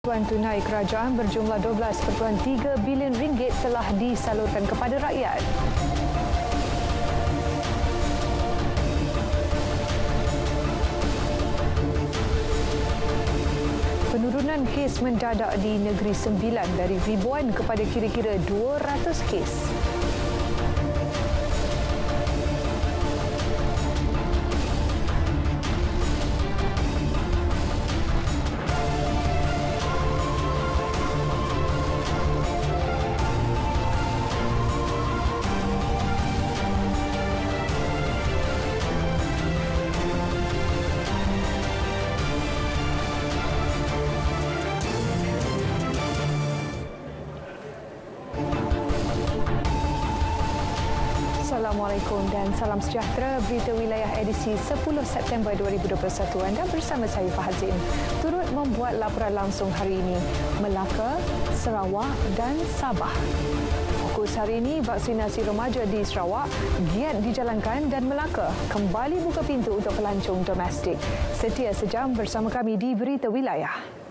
Bantuan tunai kerajaan berjumlah 12.3 bilion ringgit telah disalurkan kepada rakyat. Penurunan kes mendadak di Negeri Sembilan dari ribuan kepada kira-kira 200 kes. Assalamualaikum dan salam sejahtera. Berita wilayah edisi 10 September 2021. Anda bersama saya Fahazin. Turut membuat laporan langsung hari ini Melaka, Sarawak dan Sabah. Fokus hari ini vaksinasi remaja di Sarawak giat dijalankan dan Melaka kembali buka pintu untuk pelancong domestik. Setia sejam bersama kami di Berita Wilayah.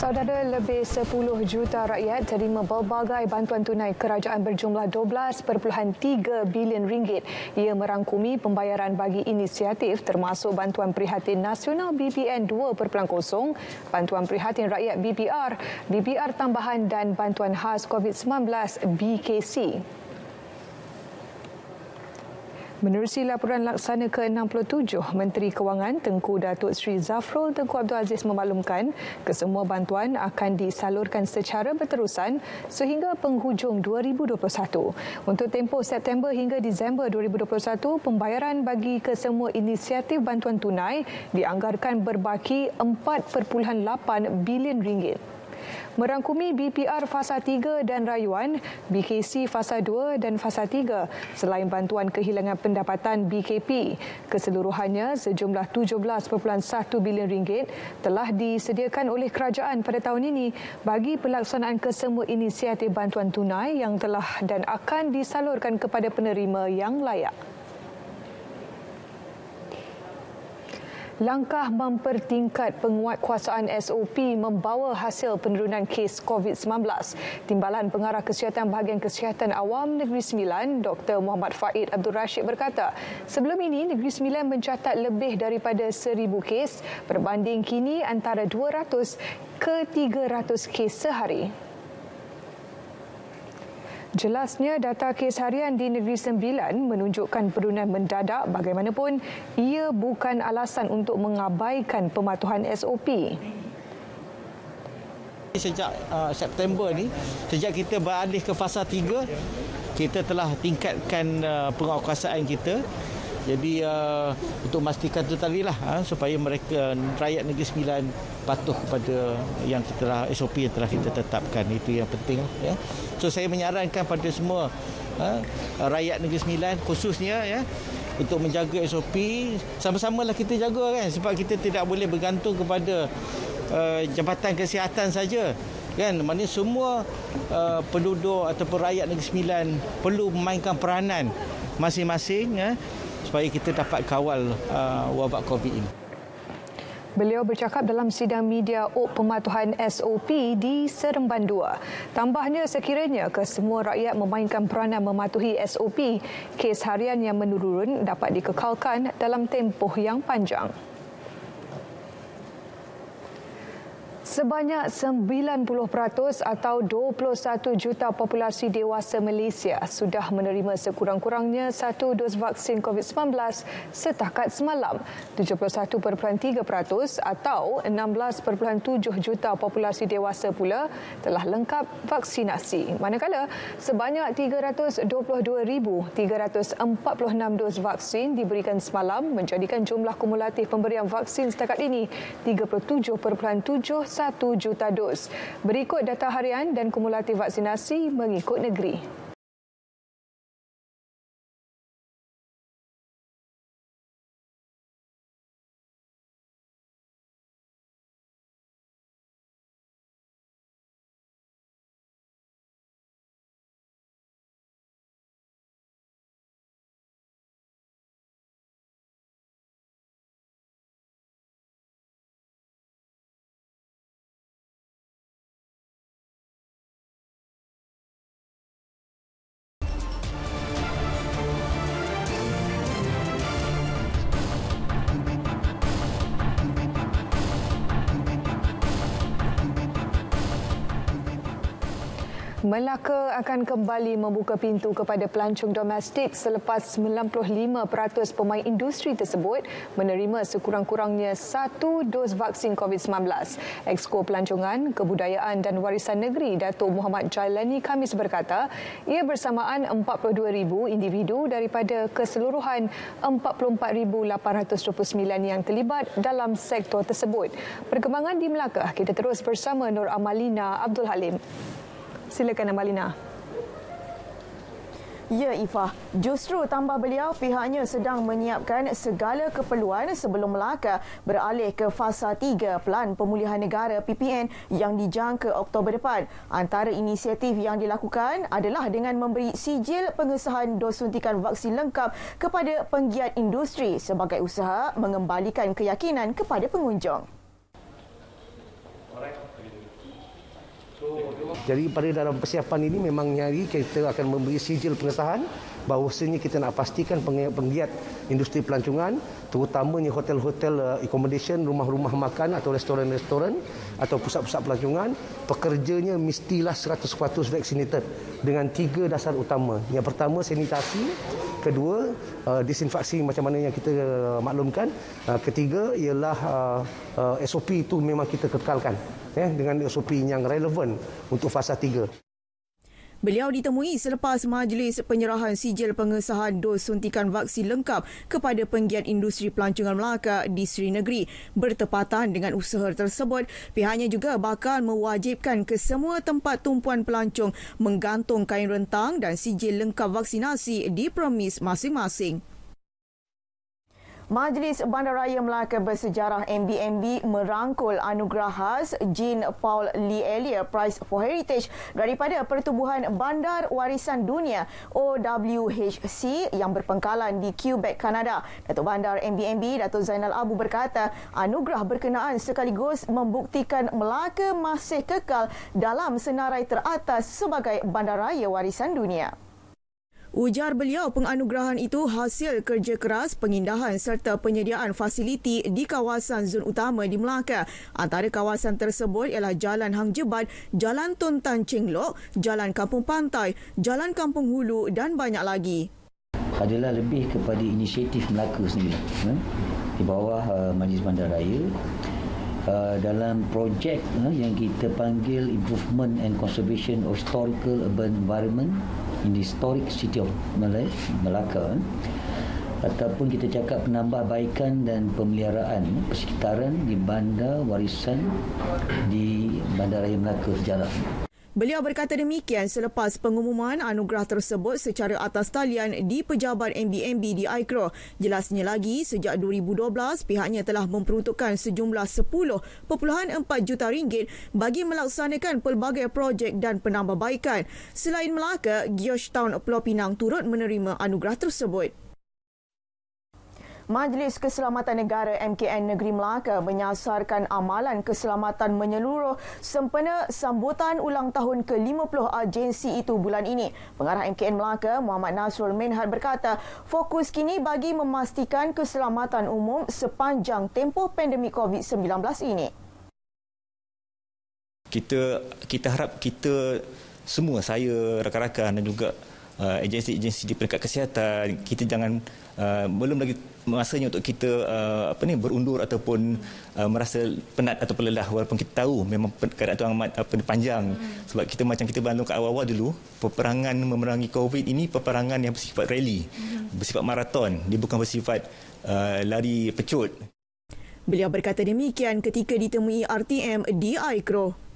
Saudara, lebih 10 juta rakyat terima pelbagai bantuan tunai kerajaan berjumlah 12.3 bilion ringgit. Ia merangkumi pembayaran bagi inisiatif termasuk bantuan prihatin nasional BPN 2.0, bantuan prihatin rakyat BPR tambahan dan bantuan khas COVID-19 BKC. Menerusi laporan laksana ke-67, Menteri Kewangan Tengku Datuk Seri Zafrul Tengku Abdul Aziz memaklumkan kesemua bantuan akan disalurkan secara berterusan sehingga penghujung 2021. Untuk tempoh September hingga Disember 2021, pembayaran bagi kesemua inisiatif bantuan tunai dianggarkan berbaki 4.8 bilion ringgit. Merangkumi BPR Fasa 3 dan rayuan, BKC Fasa 2 dan Fasa 3 selain bantuan kehilangan pendapatan BKP. Keseluruhannya sejumlah 17.1 bilion ringgit telah disediakan oleh kerajaan pada tahun ini bagi pelaksanaan kesemua inisiatif bantuan tunai yang telah dan akan disalurkan kepada penerima yang layak. Langkah mempertingkat penguatkuasaan SOP membawa hasil penurunan kes COVID-19. Timbalan Pengarah Kesihatan Bahagian Kesihatan Awam Negeri Sembilan, Dr. Muhammad Faid Abdul Rashid berkata, sebelum ini Negeri Sembilan mencatat lebih daripada 1,000 kes berbanding kini antara 200 ke 300 kes sehari. Jelasnya, data kes harian di Negeri Sembilan menunjukkan penurunan mendadak. Bagaimanapun, ia bukan alasan untuk mengabaikan pematuhan SOP. Sejak September ni, sejak kita beralih ke fasa 3, kita telah tingkatkan penguatkuasaan kita. Jadi untuk memastikan itu tadilah supaya mereka rakyat Negeri Sembilan patuh kepada yang kita SOP yang telah kita tetapkan. Itu yang penting ya. So saya menyarankan pada semua rakyat Negeri Sembilan khususnya ya untuk menjaga SOP, sama-samalah kita jaga kan, sebab kita tidak boleh bergantung kepada Jabatan Kesihatan saja. Kan, maknanya semua penduduk ataupun rakyat Negeri Sembilan perlu memainkan peranan masing-masing ya, supaya kita dapat kawal wabak COVID ini. Beliau bercakap dalam sidang media pematuhan SOP di Seremban 2. Tambahnya, sekiranya kesemua rakyat memainkan peranan mematuhi SOP, kes harian yang menurun dapat dikekalkan dalam tempoh yang panjang. Sebanyak 90% atau 21 juta populasi dewasa Malaysia sudah menerima sekurang-kurangnya satu dos vaksin COVID-19 setakat semalam. 71.3% atau 16.7 juta populasi dewasa pula telah lengkap vaksinasi. Manakala sebanyak 322,346 dos vaksin diberikan semalam menjadikan jumlah kumulatif pemberian vaksin setakat ini 37.71 juta dos. Berikut data harian dan kumulatif vaksinasi mengikut negeri. Melaka akan kembali membuka pintu kepada pelancong domestik selepas 95% pemain industri tersebut menerima sekurang-kurangnya 1 dos vaksin COVID-19. Exko Pelancongan, Kebudayaan dan Warisan Negeri Datuk Muhammad Jailani Khamis berkata, ia bersamaan 42,000 individu daripada keseluruhan 44,829 yang terlibat dalam sektor tersebut. Perkembangan di Melaka, kita terus bersama Nur Amalina Abdul Halim. Silakan Amalina. Ya Ifah, justru tambah beliau pihaknya sedang menyiapkan segala keperluan sebelum Melaka beralih ke fasa 3 Pelan Pemulihan Negara PPN yang dijangka Oktober depan. Antara inisiatif yang dilakukan adalah dengan memberi sijil pengesahan dos suntikan vaksin lengkap kepada penggiat industri sebagai usaha mengembalikan keyakinan kepada pengunjung. Jadi pada dalam persiapan ini memang nyari kita akan memberi sijil pengesahan bahawasanya kita nak pastikan penggiat industri pelancongan, terutamanya hotel-hotel accommodation, rumah-rumah makan atau restoran-restoran atau pusat-pusat pelancongan, pekerjanya mestilah 100% vaccinated dengan 3 dasar utama. Yang pertama sanitasi, kedua disinfeksi macam mana yang kita maklumkan, ketiga ialah SOP itu memang kita kekalkan dengan SOP yang relevan untuk fasa 3. Beliau ditemui selepas majlis penyerahan sijil pengesahan dos suntikan vaksin lengkap kepada penggiat industri pelancongan Melaka di Seri Negeri. Bertepatan dengan usaha tersebut, pihaknya juga bakal mewajibkan kesemua tempat tumpuan pelancong menggantung kain rentang dan sijil lengkap vaksinasi di premis masing-masing. Majlis Bandaraya Melaka Bersejarah MBMB merangkul anugerah khas Jean Paul Lee Ellier Prize for Heritage daripada Pertubuhan Bandar Warisan Dunia OWHC yang berpengkalan di Quebec, Kanada. Datuk Bandar MBMB Datuk Zainal Abu berkata, anugerah berkenaan sekaligus membuktikan Melaka masih kekal dalam senarai teratas sebagai bandaraya warisan dunia. Ujar beliau, penganugerahan itu hasil kerja keras, pengindahan serta penyediaan fasiliti di kawasan zon utama di Melaka. Antara kawasan tersebut ialah Jalan Hang Jebat, Jalan Tun Tan Cheng Lock, Jalan Kampung Pantai, Jalan Kampung Hulu dan banyak lagi. Adalah lebih kepada inisiatif Melaka sendiri di bawah Majlis Bandaraya dalam projek yang kita panggil Improvement and Conservation of Historical Urban Environment in the Historic City of Melaka, ataupun kita cakap penambahbaikan dan pemeliharaan persekitaran di bandar warisan di Bandaraya Melaka Sejarah. Beliau berkata demikian selepas pengumuman anugerah tersebut secara atas talian di pejabat MBMB di Aikro. Jelasnya lagi, sejak 2012 pihaknya telah memperuntukkan sejumlah 10.4 juta ringgit bagi melaksanakan pelbagai projek dan penambahbaikan. Selain Melaka, Georgetown Pulau Pinang turut menerima anugerah tersebut. Majlis Keselamatan Negara MKN Negeri Melaka menyasarkan amalan keselamatan menyeluruh sempena sambutan ulang tahun ke-50 agensi itu bulan ini. Pengarah MKN Melaka, Muhammad Nasrul Menhad berkata, fokus kini bagi memastikan keselamatan umum sepanjang tempoh pandemik COVID-19 ini. Kita harap kita semua, saya, rakan-rakan dan juga agensi-agensi di peringkat kesihatan, kita jangan belum lagi masanya untuk kita berundur ataupun merasa penat ataupun lelah, walaupun kita tahu memang keadaan itu amat panjang. Sebab kita macam kita bandung kat awal-awal dulu, peperangan memerangi COVID ini peperangan yang bersifat rally, bersifat maraton, dia bukan bersifat lari pecut. Beliau berkata demikian ketika ditemui RTM di Aikro.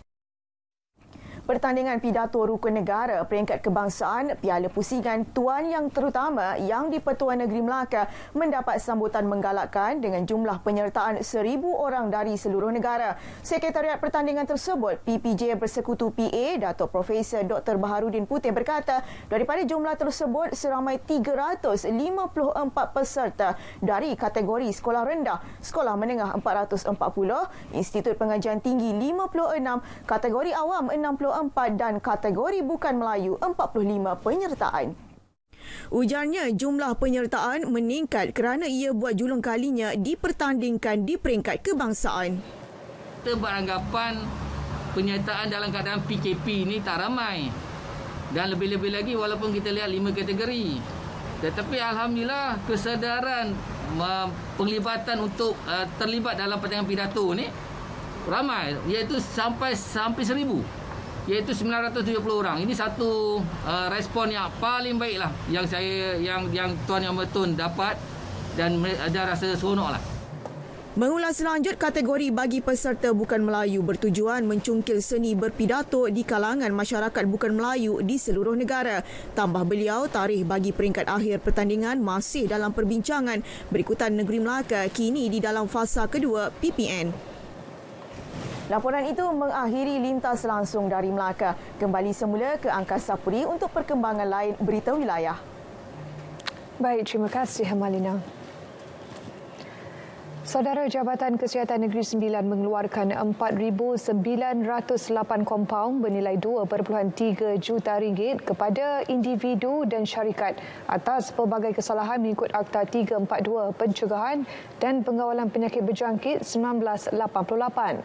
Pertandingan pidato rukun negara peringkat kebangsaan Piala Pusingan Tuan Yang Terutama yang di-Pertuan Negeri Melaka mendapat sambutan menggalakkan dengan jumlah penyertaan 1,000 orang dari seluruh negara. Sekretariat pertandingan tersebut, PPJ Bersekutu PA, Datuk Profesor Dr. Baharudin Putih berkata, daripada jumlah tersebut seramai 354 peserta dari kategori sekolah rendah, sekolah menengah 440, Institut Pengajian Tinggi 56, kategori awam 64 dan kategori bukan Melayu 45 penyertaan. Ujarnya jumlah penyertaan meningkat kerana ia buat julung kalinya dipertandingkan di peringkat kebangsaan. Kita beranggapan penyertaan dalam keadaan PKP ini tak ramai. Dan lebih-lebih lagi walaupun kita lihat 5 kategori. Tetapi alhamdulillah kesedaran penglibatan untuk terlibat dalam pertandingan pidato ni ramai, iaitu sampai 1,000, iaitu 970 orang. Ini satu respon yang paling baiklah yang Tuan Yang Bertun dapat, dan ada rasa seronoklah. Mengulas lanjut, kategori bagi peserta bukan Melayu bertujuan mencungkil seni berpidato di kalangan masyarakat bukan Melayu di seluruh negara. Tambah beliau, tarikh bagi peringkat akhir pertandingan masih dalam perbincangan berikutan Negeri Melaka kini di dalam fasa kedua PPN. Laporan itu mengakhiri lintas langsung dari Melaka. Kembali semula ke Angkasa Puri untuk perkembangan lain berita wilayah. Baik, terima kasih Hamalina. Saudara Jabatan Kesihatan Negeri Sembilan mengeluarkan 4,908 kompaun bernilai 2.3 juta ringgit kepada individu dan syarikat atas pelbagai kesalahan mengikut Akta 342 Pencegahan dan Pengawalan Penyakit Berjangkit 1988.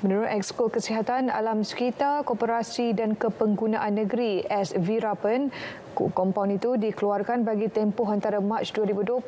Menurut Exco Kesihatan Alam Sekitar, Koperasi dan Kepenggunaan Negeri SVRAPEN, kompaun itu dikeluarkan bagi tempoh antara Mac 2020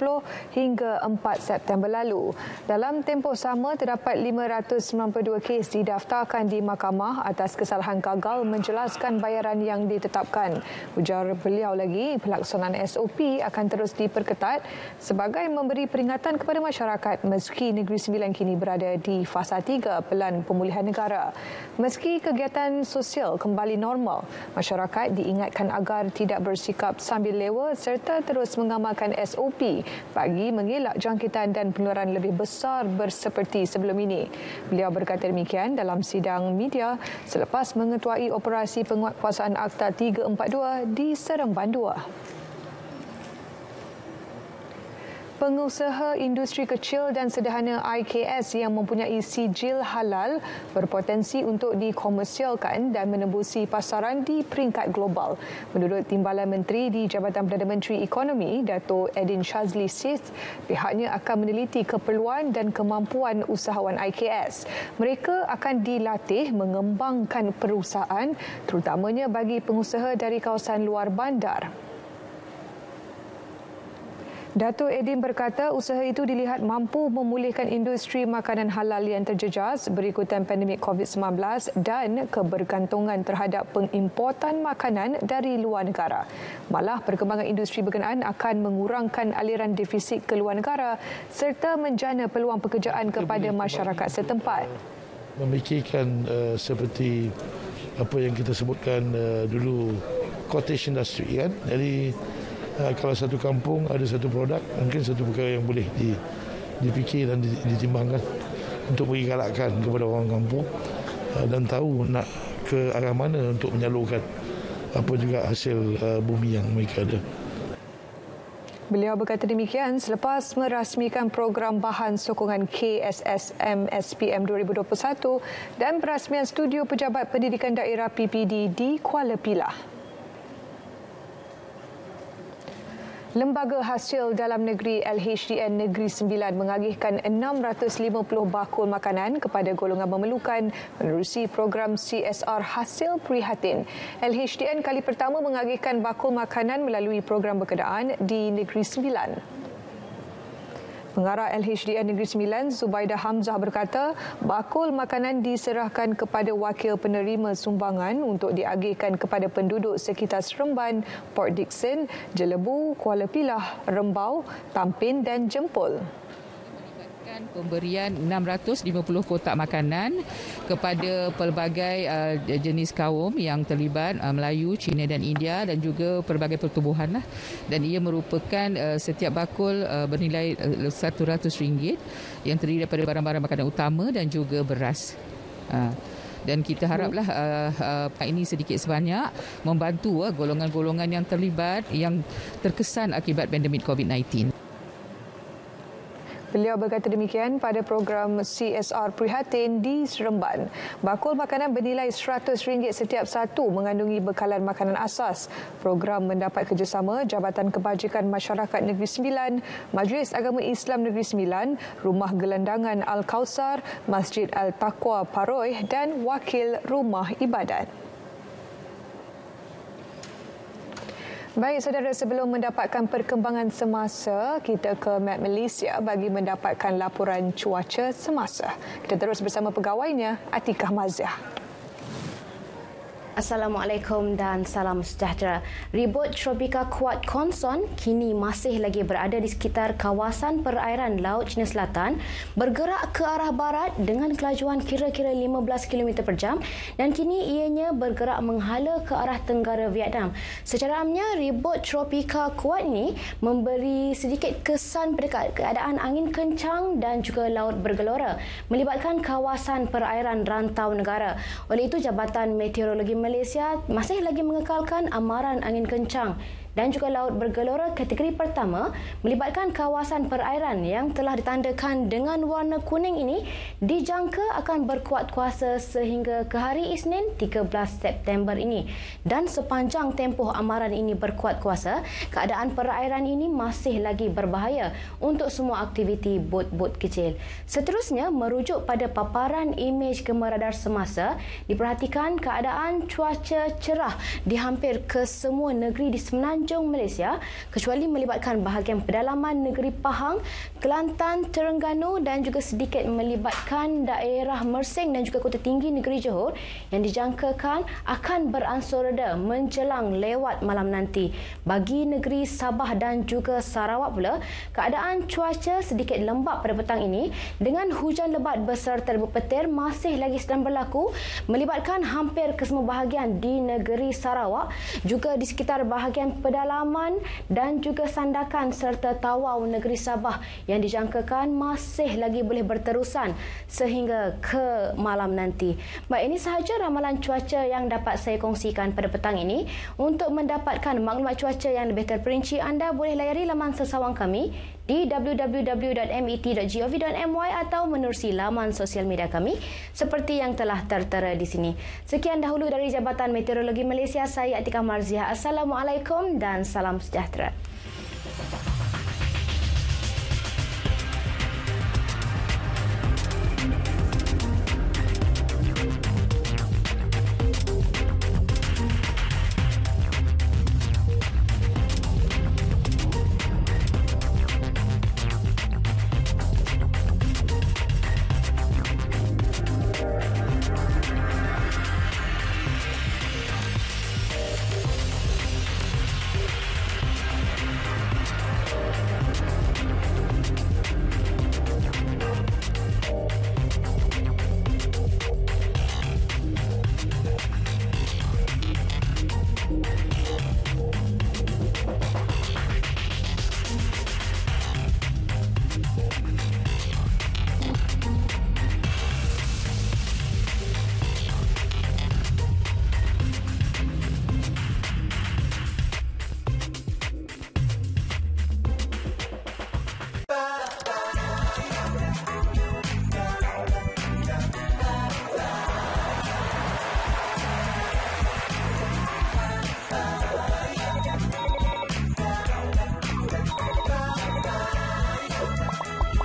hingga 4 September lalu. Dalam tempoh sama, terdapat 592 kes didaftarkan di mahkamah atas kesalahan gagal menjelaskan bayaran yang ditetapkan. Ujar beliau lagi, pelaksanaan SOP akan terus diperketat sebagai memberi peringatan kepada masyarakat meski Negeri Sembilan kini berada di fasa 3 Pelan Pemulihan Negara. Meski kegiatan sosial kembali normal, masyarakat diingatkan agar tidak bersikap sambil lewa serta terus mengamalkan SOP bagi mengelak jangkitan dan penularan lebih besar berseperti sebelum ini. Beliau berkata demikian dalam sidang media selepas mengetuai operasi penguatkuasaan Akta 342 di Seremban 2. Pengusaha industri kecil dan sederhana IKS yang mempunyai sijil halal berpotensi untuk dikomersialkan dan menembusi pasaran di peringkat global. Menurut Timbalan Menteri di Jabatan Perdana Menteri Ekonomi, Dato' Edin Shazli Sith, pihaknya akan meneliti keperluan dan kemampuan usahawan IKS. Mereka akan dilatih mengembangkan perusahaan, terutamanya bagi pengusaha dari kawasan luar bandar. Dato' Edin berkata usaha itu dilihat mampu memulihkan industri makanan halal yang terjejas berikutan pandemik COVID-19 dan kebergantungan terhadap pengimportan makanan dari luar negara. Malah perkembangan industri berkenaan akan mengurangkan aliran defisit ke luar negara serta menjana peluang pekerjaan kepada masyarakat setempat. Memikirkan seperti apa yang kita sebutkan dulu cottage industry kan. Jadi kalau satu kampung ada satu produk, mungkin satu perkara yang boleh dipikir dan ditimbangkan untuk beri galakkan kepada orang kampung dan tahu nak ke arah mana untuk menyalurkan apa juga hasil bumi yang mereka ada. Beliau berkata demikian selepas merasmikan program bahan sokongan KSSM SPM 2021 dan perasmian Studio Pejabat Pendidikan Daerah PPD di Kuala Pilah. Lembaga Hasil Dalam Negeri LHDN Negeri Sembilan mengagihkan 650 bakul makanan kepada golongan memerlukan menerusi program CSR Hasil Prihatin. LHDN kali pertama mengagihkan bakul makanan melalui program berkenaan di Negeri Sembilan. Pengarah LHDN Negeri Sembilan, Zubaidah Hamzah berkata, bakul makanan diserahkan kepada wakil penerima sumbangan untuk diagihkan kepada penduduk sekitar Seremban, Port Dickson, Jelebu, Kuala Pilah, Rembau, Tampin dan Jempol. Pemberian 650 kotak makanan kepada pelbagai jenis kaum yang terlibat, Melayu, Cina dan India dan juga pelbagai pertubuhan lah. Dan ia merupakan setiap bakul bernilai RM100 yang terdiri daripada barang-barang makanan utama dan juga beras. Dan kita haraplah ini sedikit sebanyak membantu golongan-golongan yang terlibat yang terkesan akibat pandemik COVID-19. Beliau berkata demikian pada program CSR Prihatin di Seremban. Bakul makanan bernilai RM100 setiap satu mengandungi bekalan makanan asas. Program mendapat kerjasama Jabatan Kebajikan Masyarakat Negeri Sembilan, Majlis Agama Islam Negeri Sembilan, Rumah Gelandangan Al-Kausar, Masjid Al-Taqwa Paroi dan Wakil Rumah Ibadat. Baik, saudara, sebelum mendapatkan perkembangan semasa, kita ke Map Malaysia bagi mendapatkan laporan cuaca semasa. Kita terus bersama pegawainya, Atikah Maziah. Assalamualaikum dan salam sejahtera. Ribut tropika kuat Konson kini masih lagi berada di sekitar kawasan perairan Laut Cina Selatan, bergerak ke arah barat dengan kelajuan kira-kira 15 km per jam dan kini ianya bergerak menghala ke arah tenggara Vietnam. Secara amnya, ribut tropika kuat ini memberi sedikit kesan pada keadaan angin kencang dan juga laut bergelora melibatkan kawasan perairan rantau negara. Oleh itu, Jabatan Meteorologi Malaysia masih lagi mengekalkan amaran angin kencang dan juga laut bergelora kategori pertama melibatkan kawasan perairan yang telah ditandakan dengan warna kuning ini dijangka akan berkuat kuasa sehingga ke hari Isnin 13 September ini. Dan sepanjang tempoh amaran ini berkuat kuasa, keadaan perairan ini masih lagi berbahaya untuk semua aktiviti bot-bot kecil. Seterusnya, merujuk pada paparan imej gambar radar semasa, diperhatikan keadaan cuaca cerah di hampir ke semua negeri di semenanjung Malaysia kecuali melibatkan bahagian pedalaman negeri Pahang, Kelantan, Terengganu dan juga sedikit melibatkan daerah Mersing dan juga Kota Tinggi negeri Johor yang dijangkakan akan beransur reda menjelang lewat malam nanti. Bagi negeri Sabah dan juga Sarawak pula, keadaan cuaca sedikit lembap pada petang ini dengan hujan lebat beserta debu petir masih lagi sedang berlaku melibatkan hampir ke semua bahagian di negeri Sarawak, juga di sekitar bahagian pedalaman dan juga sandakan serta Tawau negeri Sabah yang dijangkakan masih lagi boleh berterusan sehingga ke malam nanti. Baik, ini sahaja ramalan cuaca yang dapat saya kongsikan pada petang ini. Untuk mendapatkan maklumat cuaca yang lebih terperinci, anda boleh layari laman sesawang kami di www.met.gov.my atau menerusi laman sosial media kami seperti yang telah tertera di sini. Sekian dahulu dari Jabatan Meteorologi Malaysia, saya Atikah Marziah. Assalamualaikum dan salam sejahtera.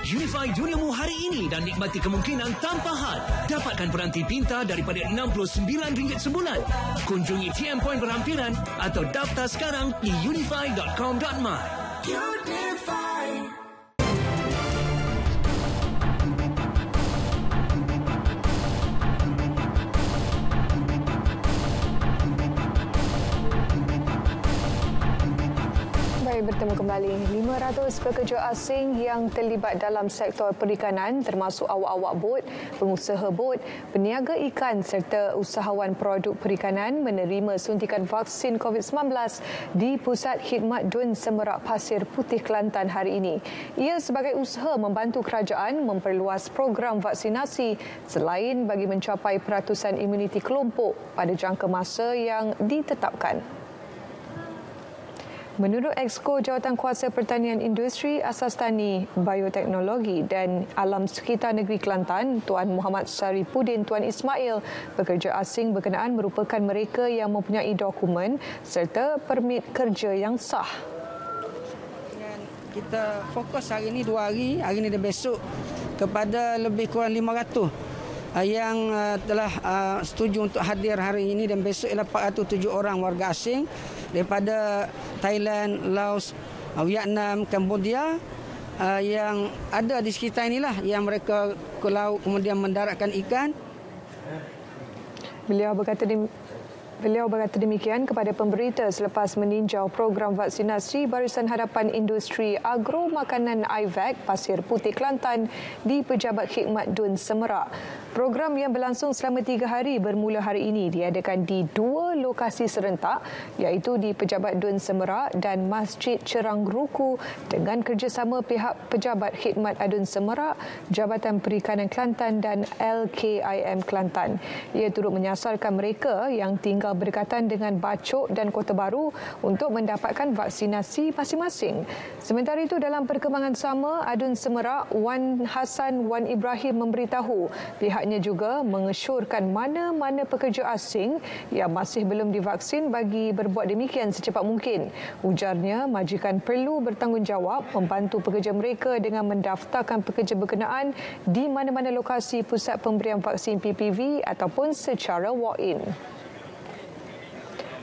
Unify duniamu hari ini dan nikmati kemungkinan tanpa had. Dapatkan peranti pintar daripada RM69 sebulan. Kunjungi TM Point berhampiran atau daftar sekarang di unify.com.my. Unify. Bertemu kembali. 500 pekerja asing yang terlibat dalam sektor perikanan termasuk awak-awak bot, pengusaha bot, peniaga ikan serta usahawan produk perikanan menerima suntikan vaksin COVID-19 di Pusat Khidmat Dun Semerak Pasir Putih Kelantan hari ini. Ia sebagai usaha membantu kerajaan memperluas program vaksinasi selain bagi mencapai peratusan imuniti kelompok pada jangka masa yang ditetapkan. Menurut Exco Jawatankuasa Pertanian Industri, Asas Tani, Bioteknologi dan Alam Sekitar Negeri Kelantan, Tuan Muhammad Saripudin Tuan Ismail, pekerja asing berkenaan merupakan mereka yang mempunyai dokumen serta permit kerja yang sah. Kita fokus hari ini 2 hari, hari ini dan besok kepada lebih kurang 500 yang telah setuju untuk hadir hari ini, dan besok ialah 407 orang warga asing daripada Thailand, Laos, Vietnam, Cambodia yang ada di sekitar inilah, yang mereka ke laut kemudian mendaratkan ikan. Beliau berkata demikian kepada pemberita selepas meninjau program vaksinasi Barisan Hadapan Industri Agro Makanan IVAC Pasir Putih Kelantan di Pejabat Khidmat Dun Semerak. Program yang berlangsung selama 3 hari bermula hari ini diadakan di 2 lokasi serentak, iaitu di Pejabat Dun Semerak dan Masjid Cerang Ruku dengan kerjasama pihak Pejabat Khidmat Adun Semerak, Jabatan Perikanan Kelantan dan LKIM Kelantan. Ia turut menyasarkan mereka yang tinggal berdekatan dengan Bacok dan Kota Baru untuk mendapatkan vaksinasi masing-masing. Sementara itu, dalam perkembangan sama, Adun Semerak Wan Hassan Wan Ibrahim memberitahu pihaknya juga mengesyorkan mana-mana pekerja asing yang masih belum divaksin bagi berbuat demikian secepat mungkin. Ujarnya, majikan perlu bertanggungjawab membantu pekerja mereka dengan mendaftarkan pekerja berkenaan di mana-mana lokasi pusat pemberian vaksin PPV ataupun secara walk-in.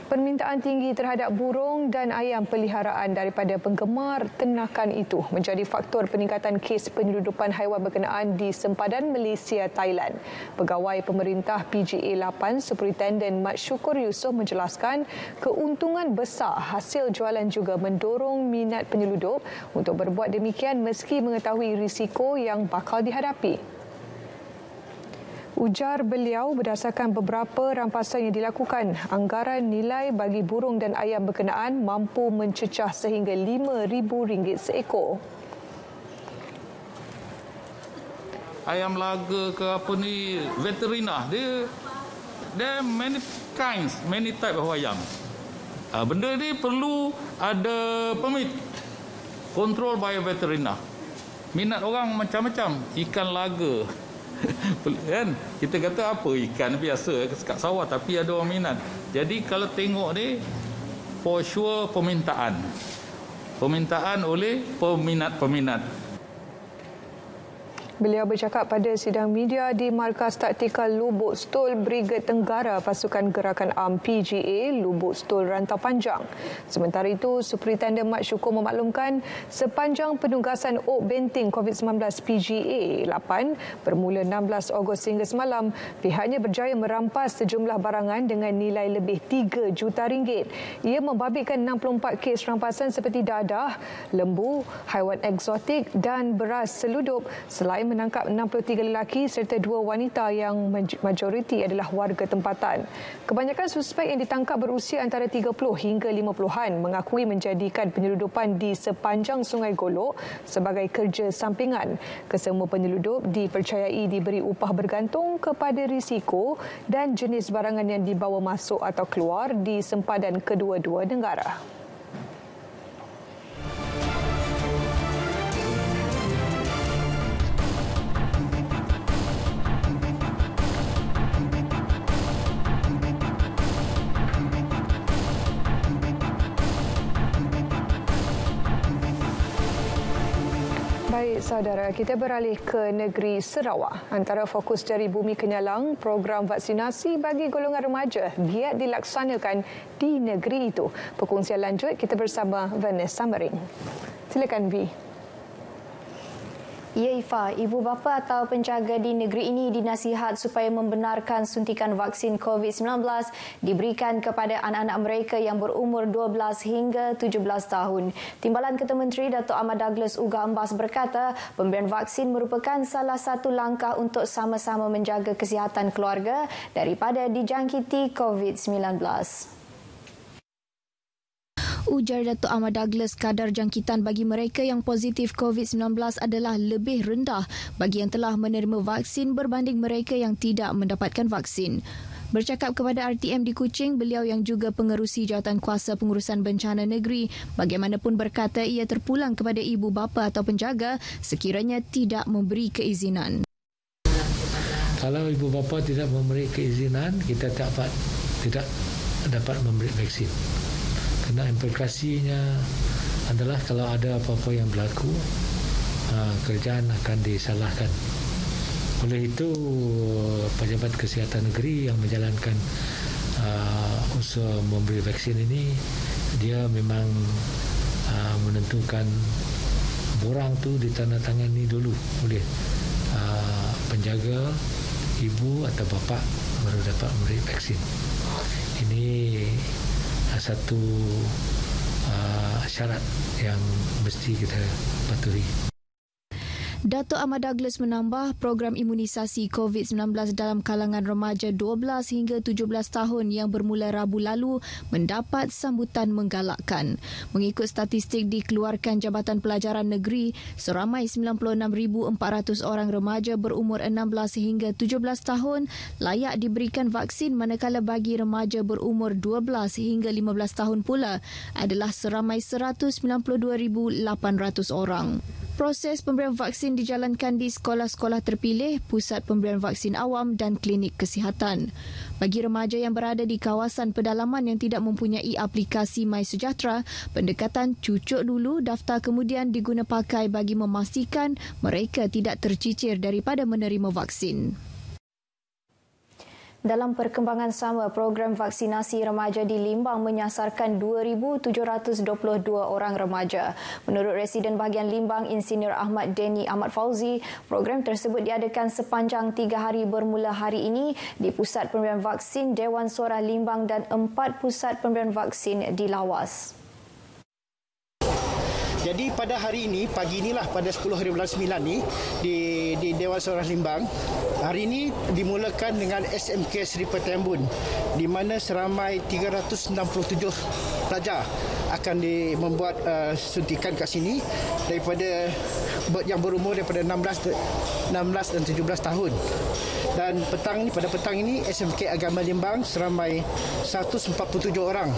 Permintaan tinggi terhadap burung dan ayam peliharaan daripada penggemar ternakan itu menjadi faktor peningkatan kes penyeludupan haiwan berkenaan di sempadan Malaysia, Thailand. Pegawai pemerintah PGA 8 Superintendent Mat Syukur Yusof menjelaskan keuntungan besar hasil jualan juga mendorong minat penyeludup untuk berbuat demikian meski mengetahui risiko yang bakal dihadapi. Ujar beliau, berdasarkan beberapa rampasan yang dilakukan, anggaran nilai bagi burung dan ayam berkenaan mampu mencecah sehingga RM5,000 seekor. Ayam laga ke apa ni, veterina, dia many kinds, many type of ayam. Benda ni perlu ada permit, control by veterina. Minat orang macam-macam, ikan laga. Kan kita kata apa, ikan biasa kat sawah, tapi ada orang minat. Jadi kalau tengok ni, for sure permintaan oleh peminat-peminat. Beliau bercakap pada sidang media di Markas Taktikal Lubuk Stol Brigade Tenggara Pasukan Gerakan Am PGA Lubuk Stol Rantau Panjang. Sementara itu, Superintendent Mat Syukur memaklumkan sepanjang penugasan Ok Benting COVID-19 PGA 8 bermula 16 Ogos hingga semalam, pihaknya berjaya merampas sejumlah barangan dengan nilai lebih RM3 juta. Ia membabitkan 64 kes rampasan seperti dadah, lembu, haiwan eksotik dan beras seludup, selain menangkap 63 lelaki serta 2 wanita yang majoriti adalah warga tempatan. Kebanyakan suspek yang ditangkap berusia antara 30 hingga 50-an mengakui menjadikan penyeludupan di sepanjang Sungai Golok sebagai kerja sampingan. Kesemua penyeludup dipercayai diberi upah bergantung kepada risiko dan jenis barangan yang dibawa masuk atau keluar di sempadan kedua-dua negara. Baik saudara, kita beralih ke negeri Sarawak. Antara fokus dari Bumi Kenyalang, program vaksinasi bagi golongan remaja giat dilaksanakan di negeri itu. Perkongsian lanjut kita bersama Vanessa Mering. Silakan V. Ya Ifa, ibu bapa atau penjaga di negeri ini dinasihat supaya membenarkan suntikan vaksin COVID-19 diberikan kepada anak-anak mereka yang berumur 12 hingga 17 tahun. Timbalan Ketua Menteri Datuk Ahmad Douglas Uga Ambas berkata, pemberian vaksin merupakan salah satu langkah untuk sama-sama menjaga kesihatan keluarga daripada dijangkiti COVID-19. Ujar Datuk Ahmad Douglas, kadar jangkitan bagi mereka yang positif COVID-19 adalah lebih rendah bagi yang telah menerima vaksin berbanding mereka yang tidak mendapatkan vaksin. Bercakap kepada RTM di Kuching, beliau yang juga pengerusi Jawatan Kuasa Pengurusan Bencana Negeri bagaimanapun berkata ia terpulang kepada ibu bapa atau penjaga sekiranya tidak memberi keizinan. Kalau ibu bapa tidak memberi keizinan, kita tidak dapat memberi vaksin. Kerana implikasinya adalah kalau ada apa-apa yang berlaku, kerajaan akan disalahkan. Oleh itu, pejabat kesihatan negeri yang menjalankan usaha memberi vaksin ini, dia memang menentukan borang tu ditandatangani dulu oleh penjaga, ibu atau bapa baru dapat memberi vaksin. Ini satu syarat yang mesti kita patuhi. Dato' Ahmad Douglas menambah program imunisasi COVID-19 dalam kalangan remaja 12 hingga 17 tahun yang bermula Rabu lalu mendapat sambutan menggalakkan. Mengikut statistik dikeluarkan Jabatan Pelajaran Negeri, seramai 96,400 orang remaja berumur 16 hingga 17 tahun layak diberikan vaksin, manakala bagi remaja berumur 12 hingga 15 tahun pula adalah seramai 192,800 orang. Proses pemberian vaksin dijalankan di sekolah-sekolah terpilih, pusat pemberian vaksin awam dan klinik kesihatan. Bagi remaja yang berada di kawasan pedalaman yang tidak mempunyai aplikasi MySejahtera, pendekatan cucuk dulu daftar kemudian diguna pakai bagi memastikan mereka tidak tercicir daripada menerima vaksin. Dalam perkembangan sama, program vaksinasi remaja di Limbang menyasarkan 2,722 orang remaja. Menurut Residen Bahagian Limbang, Insinyur Ahmad Deni Ahmad Fauzi, program tersebut diadakan sepanjang 3 hari bermula hari ini di Pusat Pemberian Vaksin Dewan Suara Limbang dan 4 pusat pemberian vaksin di Lawas. Jadi pada hari ini, pagi inilah pada 10 hari bulan 9 ni di Dewan Suara Limbang, hari ini dimulakan dengan SMK Seri Petambun di mana seramai 367 pelajar akan membuat suntikan kat sini daripada yang berumur daripada 16 dan 17 tahun. Dan pada petang ini SMK Agama Limbang seramai 147 orang.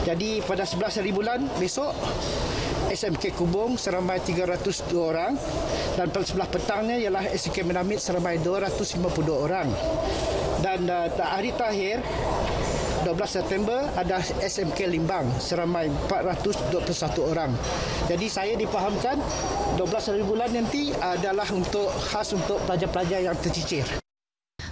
Jadi pada 11 hari bulan besok SMK Kubung seramai 302 orang dan pada sebelah petangnya ialah SMK Menamit seramai 252 orang. Dan hari terakhir 12 September ada SMK Limbang seramai 421 orang. Jadi saya difahamkan 12 hari bulan nanti adalah khas untuk pelajar-pelajar yang tercicir.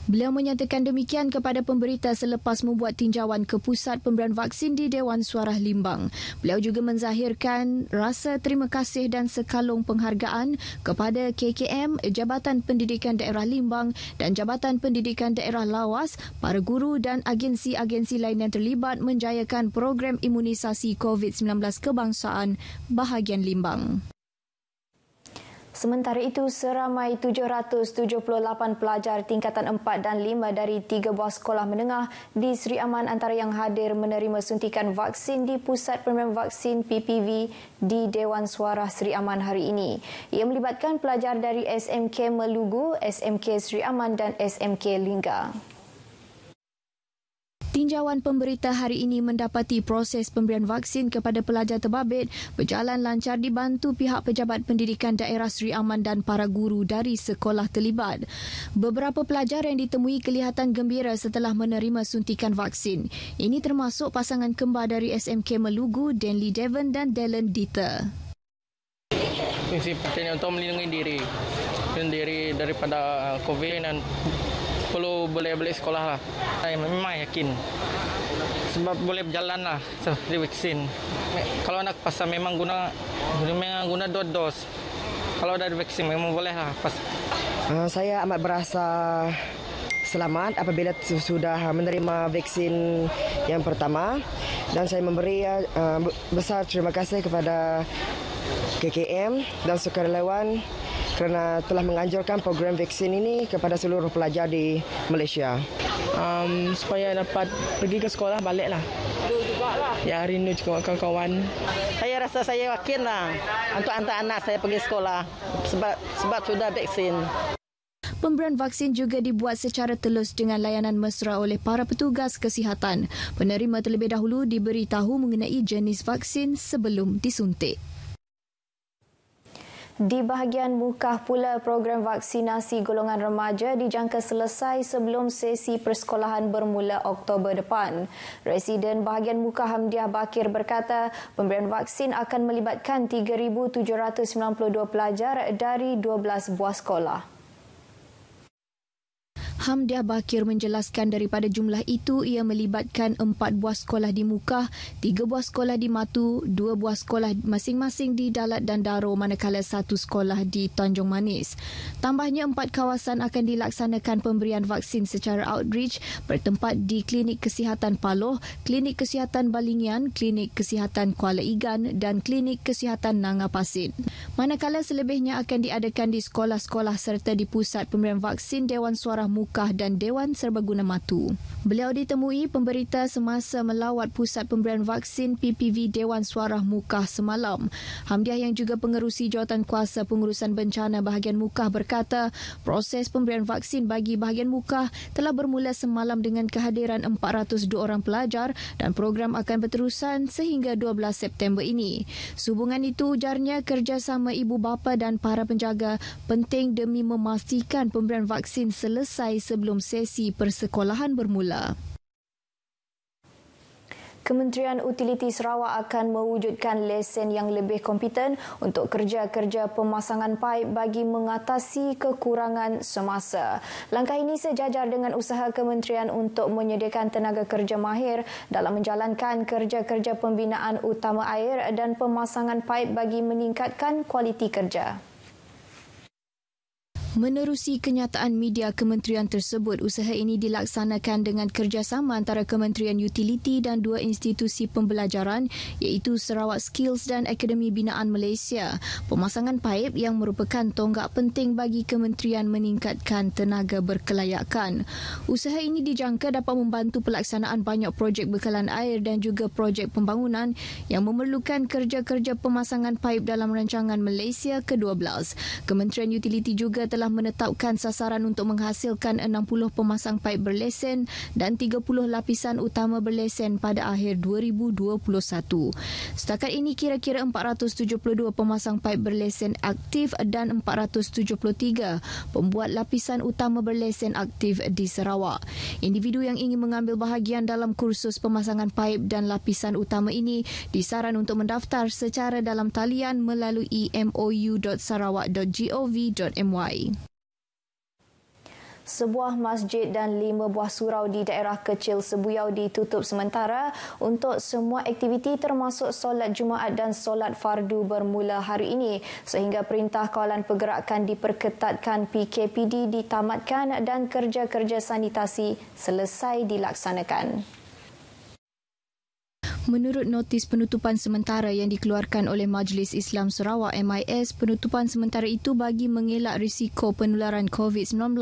Beliau menyatakan demikian kepada pemberita selepas membuat tinjauan ke pusat pemberian vaksin di Dewan Suara Limbang. Beliau juga menzahirkan rasa terima kasih dan sekalung penghargaan kepada KKM, Jabatan Pendidikan Daerah Limbang dan Jabatan Pendidikan Daerah Lawas, para guru dan agensi-agensi lain yang terlibat menjayakan program imunisasi COVID-19 kebangsaan bahagian Limbang. Sementara itu, seramai 778 pelajar tingkatan 4 dan 5 dari 3 buah sekolah menengah di Seri Aman antara yang hadir menerima suntikan vaksin di Pusat Pemberian Vaksin PPV di Dewan Suara Seri Aman hari ini. Ia melibatkan pelajar dari SMK Melugu, SMK Seri Aman dan SMK Lingga. Tinjauan pemberita hari ini mendapati proses pemberian vaksin kepada pelajar terbabit berjalan lancar dibantu pihak pejabat pendidikan daerah Seri Aman dan para guru dari sekolah terlibat. Beberapa pelajar yang ditemui kelihatan gembira setelah menerima suntikan vaksin. Ini termasuk pasangan kembar dari SMK Melugu, Denley Devon dan Dylan Dieter. Fungsi pentingnya untuk melindungi diri daripada COVID dan perlu boleh sekolah lah. Saya memang yakin sebab boleh berjalan lah di vaksin. Kalau nak pasal memang guna 2 dos. Kalau dah divaksin memang boleh lah. Saya amat berasa selamat apabila sudah menerima vaksin yang pertama dan saya memberi besar terima kasih kepada KKM dan sukarelawan kerana telah menganjurkan program vaksin ini kepada seluruh pelajar di Malaysia. Supaya dapat pergi ke sekolah baliklah. Ya, rindu juga kawan-kawan. Saya rasa saya yakinlah untuk anak-anak saya pergi sekolah sebab sudah vaksin. Pemberian vaksin juga dibuat secara telus dengan layanan mesra oleh para petugas kesihatan. Penerima terlebih dahulu diberitahu mengenai jenis vaksin sebelum disuntik. Di bahagian Mukah pula, program vaksinasi golongan remaja dijangka selesai sebelum sesi persekolahan bermula Oktober depan. Residen bahagian Mukah Hamdiah Bakir berkata, pemberian vaksin akan melibatkan 3,792 pelajar dari 12 buah sekolah. Hamdiah Bakir menjelaskan daripada jumlah itu ia melibatkan 4 buah sekolah di Mukah, 3 buah sekolah di Matu, 2 buah sekolah masing-masing di Dalat dan Daro manakala 1 sekolah di Tanjung Manis. Tambahnya 4 kawasan akan dilaksanakan pemberian vaksin secara outreach bertempat di Klinik Kesihatan Paloh, Klinik Kesihatan Balingian, Klinik Kesihatan Kuala Igan dan Klinik Kesihatan Nanga Pasin. Manakala selebihnya akan diadakan di sekolah-sekolah serta di pusat pemberian vaksin Dewan Suara Mukah dan Dewan Serbaguna Matu. Beliau ditemui pemberita semasa melawat pusat pemberian vaksin PPV Dewan Suara Mukah semalam. Hamdiah yang juga pengerusi jawatan kuasa pengurusan bencana bahagian Mukah berkata, proses pemberian vaksin bagi bahagian Mukah telah bermula semalam dengan kehadiran 402 orang pelajar dan program akan berterusan sehingga 12 September ini. Sehubungan itu, ujarnya kerjasama ibu bapa dan para penjaga penting demi memastikan pemberian vaksin selesai sebelum sesi persekolahan bermula. Kementerian Utiliti Sarawak akan mewujudkan lesen yang lebih kompeten untuk kerja-kerja pemasangan paip bagi mengatasi kekurangan semasa. Langkah ini sejajar dengan usaha kementerian untuk menyediakan tenaga kerja mahir dalam menjalankan kerja-kerja pembinaan utama air dan pemasangan paip bagi meningkatkan kualiti kerja. Menerusi kenyataan media kementerian tersebut, usaha ini dilaksanakan dengan kerjasama antara Kementerian Utiliti dan 2 institusi pembelajaran iaitu Sarawak Skills dan Akademi Binaan Malaysia. Pemasangan paip yang merupakan tonggak penting bagi kementerian meningkatkan tenaga berkelayakan. Usaha ini dijangka dapat membantu pelaksanaan banyak projek bekalan air dan juga projek pembangunan yang memerlukan kerja-kerja pemasangan paip dalam rancangan Malaysia ke-12. Kementerian Utiliti juga telah menetapkan sasaran untuk menghasilkan 60 pemasang paip berlesen dan 30 lapisan utama berlesen pada akhir 2021. Setakat ini kira-kira 472 pemasang paip berlesen aktif dan 473 pembuat lapisan utama berlesen aktif di Sarawak. Individu yang ingin mengambil bahagian dalam kursus pemasangan paip dan lapisan utama ini disaran untuk mendaftar secara dalam talian melalui mou.sarawak.gov.my. Sebuah masjid dan 5 buah surau di daerah kecil Sebuyau ditutup sementara untuk semua aktiviti termasuk solat Jumaat dan solat fardu bermula hari ini sehingga perintah kawalan pergerakan diperketatkan PKPD ditamatkan dan kerja-kerja sanitasi selesai dilaksanakan. Menurut notis penutupan sementara yang dikeluarkan oleh Majlis Islam Sarawak MIS, penutupan sementara itu bagi mengelak risiko penularan COVID-19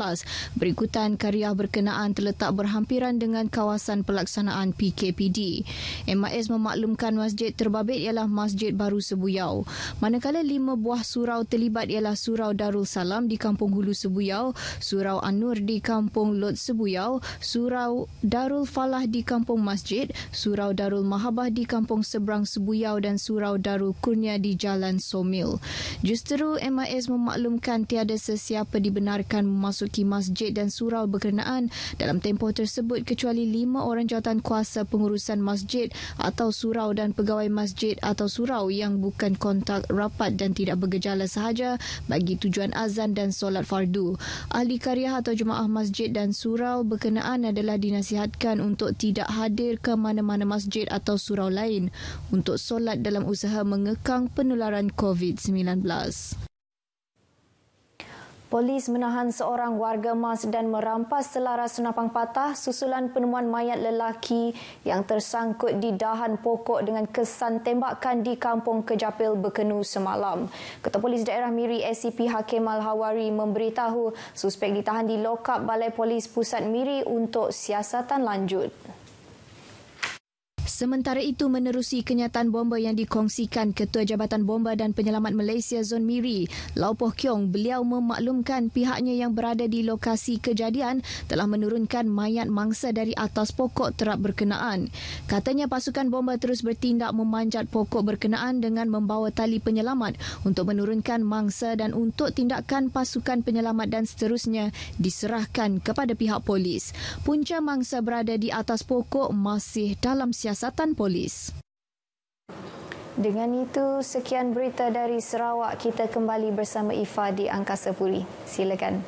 berikutan karya berkenaan terletak berhampiran dengan kawasan pelaksanaan PKPD. MIS memaklumkan masjid terbabit ialah Masjid Baru Sebuyau. Manakala 5 buah surau terlibat ialah Surau Darul Salam di Kampung Hulu Sebuyau, Surau An-Nur di Kampung Lot Sebuyau, Surau Darul Falah di Kampung Masjid, Surau Darul Mahabah di Kampung Seberang Sebuyau dan Surau Darul Kurnia di Jalan Somil. Justeru MIS memaklumkan tiada sesiapa dibenarkan memasuki masjid dan surau berkenaan dalam tempoh tersebut kecuali 5 orang jawatan kuasa pengurusan masjid atau surau dan pegawai masjid atau surau yang bukan kontak rapat dan tidak bergejala sahaja bagi tujuan azan dan solat fardu. Ahli karya atau jemaah masjid dan surau berkenaan adalah dinasihatkan untuk tidak hadir ke mana-mana masjid atau surau lain untuk solat dalam usaha mengekang penularan COVID-19. Polis menahan seorang warga Mas dan merampas selaras senapang patah susulan penemuan mayat lelaki yang tersangkut di dahan pokok dengan kesan tembakan di Kampung Kejapil Bekenu semalam. Ketua Polis Daerah Miri SCP Hakim Al-Hawari memberitahu suspek ditahan di lokap Balai Polis Pusat Miri untuk siasatan lanjut. Sementara itu, menerusi kenyataan bomba yang dikongsikan Ketua Jabatan Bomba dan Penyelamat Malaysia Zon Miri, Lau Poh Kiong, beliau memaklumkan pihaknya yang berada di lokasi kejadian telah menurunkan mayat mangsa dari atas pokok terap berkenaan. Katanya pasukan bomba terus bertindak memanjat pokok berkenaan dengan membawa tali penyelamat untuk menurunkan mangsa dan untuk tindakan pasukan penyelamat dan seterusnya diserahkan kepada pihak polis. Punca mangsa berada di atas pokok masih dalam siasatan polis. Dengan itu, sekian berita dari Sarawak. Kita kembali bersama Ifa di Angkasa Puri. Silakan.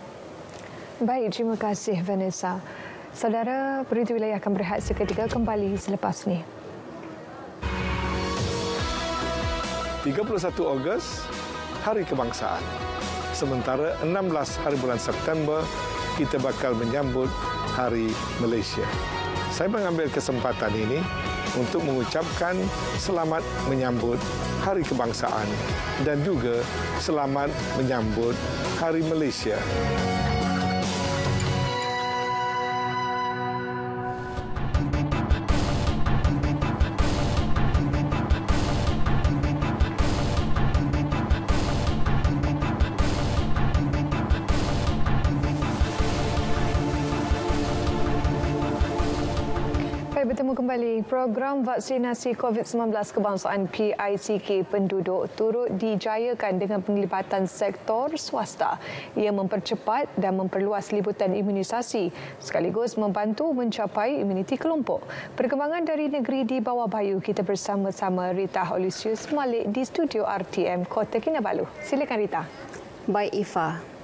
Baik, terima kasih Vanessa. Saudara, berita wilayah akan berehat seketika, kembali selepas ini. 31 Ogos, Hari Kebangsaan. Sementara 16 hari bulan September, kita bakal menyambut Hari Malaysia. Saya mengambil kesempatan ini untuk mengucapkan selamat menyambut Hari Kebangsaan dan juga selamat menyambut Hari Malaysia. Bertemu kembali. Program vaksinasi COVID-19 kebangsaan PICK penduduk turut dijayakan dengan penglibatan sektor swasta. Ia mempercepat dan memperluas liputan imunisasi sekaligus membantu mencapai imuniti kelompok. Perkembangan dari negeri di bawah bayu, kita bersama-sama Rita Olusius Malik di studio RTM Kota Kinabalu. Silakan Rita. Baik Ifa.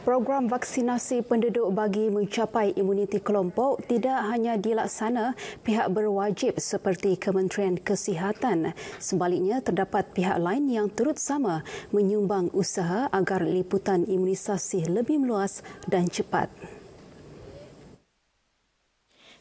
Program vaksinasi penduduk bagi mencapai imuniti kelompok tidak hanya dilaksana pihak berwajib seperti Kementerian Kesihatan. Sebaliknya, terdapat pihak lain yang turut sama menyumbang usaha agar liputan imunisasi lebih meluas dan cepat.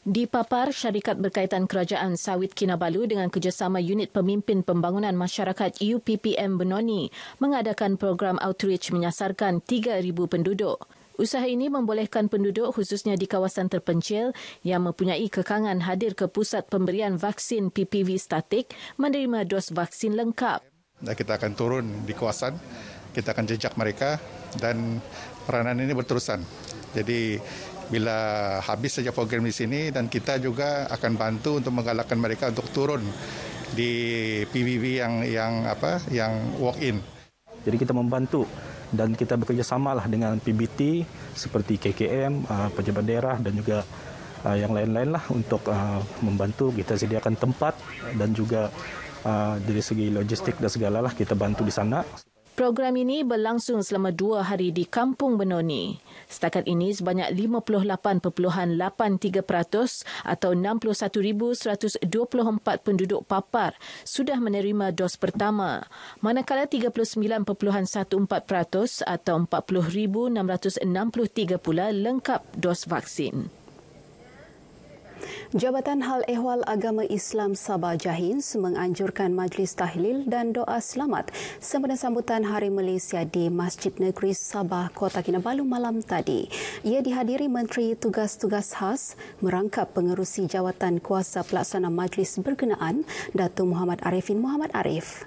Dipapar syarikat berkaitan Kerajaan Sawit Kinabalu dengan kerjasama Unit Pemimpin Pembangunan Masyarakat UPPM Benoni mengadakan program outreach menyasarkan 3,000 penduduk. Usaha ini membolehkan penduduk khususnya di kawasan terpencil yang mempunyai kekangan hadir ke pusat pemberian vaksin PPV statik menerima dos vaksin lengkap. Kita akan turun di kawasan, kita akan jejak mereka dan peranan ini berterusan. Jadi bila habis saja program di sini dan kita juga akan bantu untuk menggalakkan mereka untuk turun di PBB yang walk in. Jadi kita membantu dan kita bekerjasamalah dengan PBT seperti KKM, pejabat daerah dan juga yang lain-lain lah untuk membantu. Kita sediakan tempat dan juga dari segi logistik dan segala lah kita bantu di sana. Program ini berlangsung selama 2 hari di Kampung Benoni. Setakat ini sebanyak 58.83% atau 61,124 penduduk papar sudah menerima dos pertama, manakala 39.14% atau 40,663 pula lengkap dos vaksin. Jabatan Hal Ehwal Agama Islam Sabah Jahins menganjurkan majlis tahlil dan doa selamat sempena sambutan Hari Malaysia di Masjid Negeri Sabah, Kota Kinabalu malam tadi. Ia dihadiri Menteri Tugas-Tugas Khas merangkap pengerusi jawatan kuasa pelaksana majlis berkenaan, Datuk Muhammad Arifin Muhammad Arif.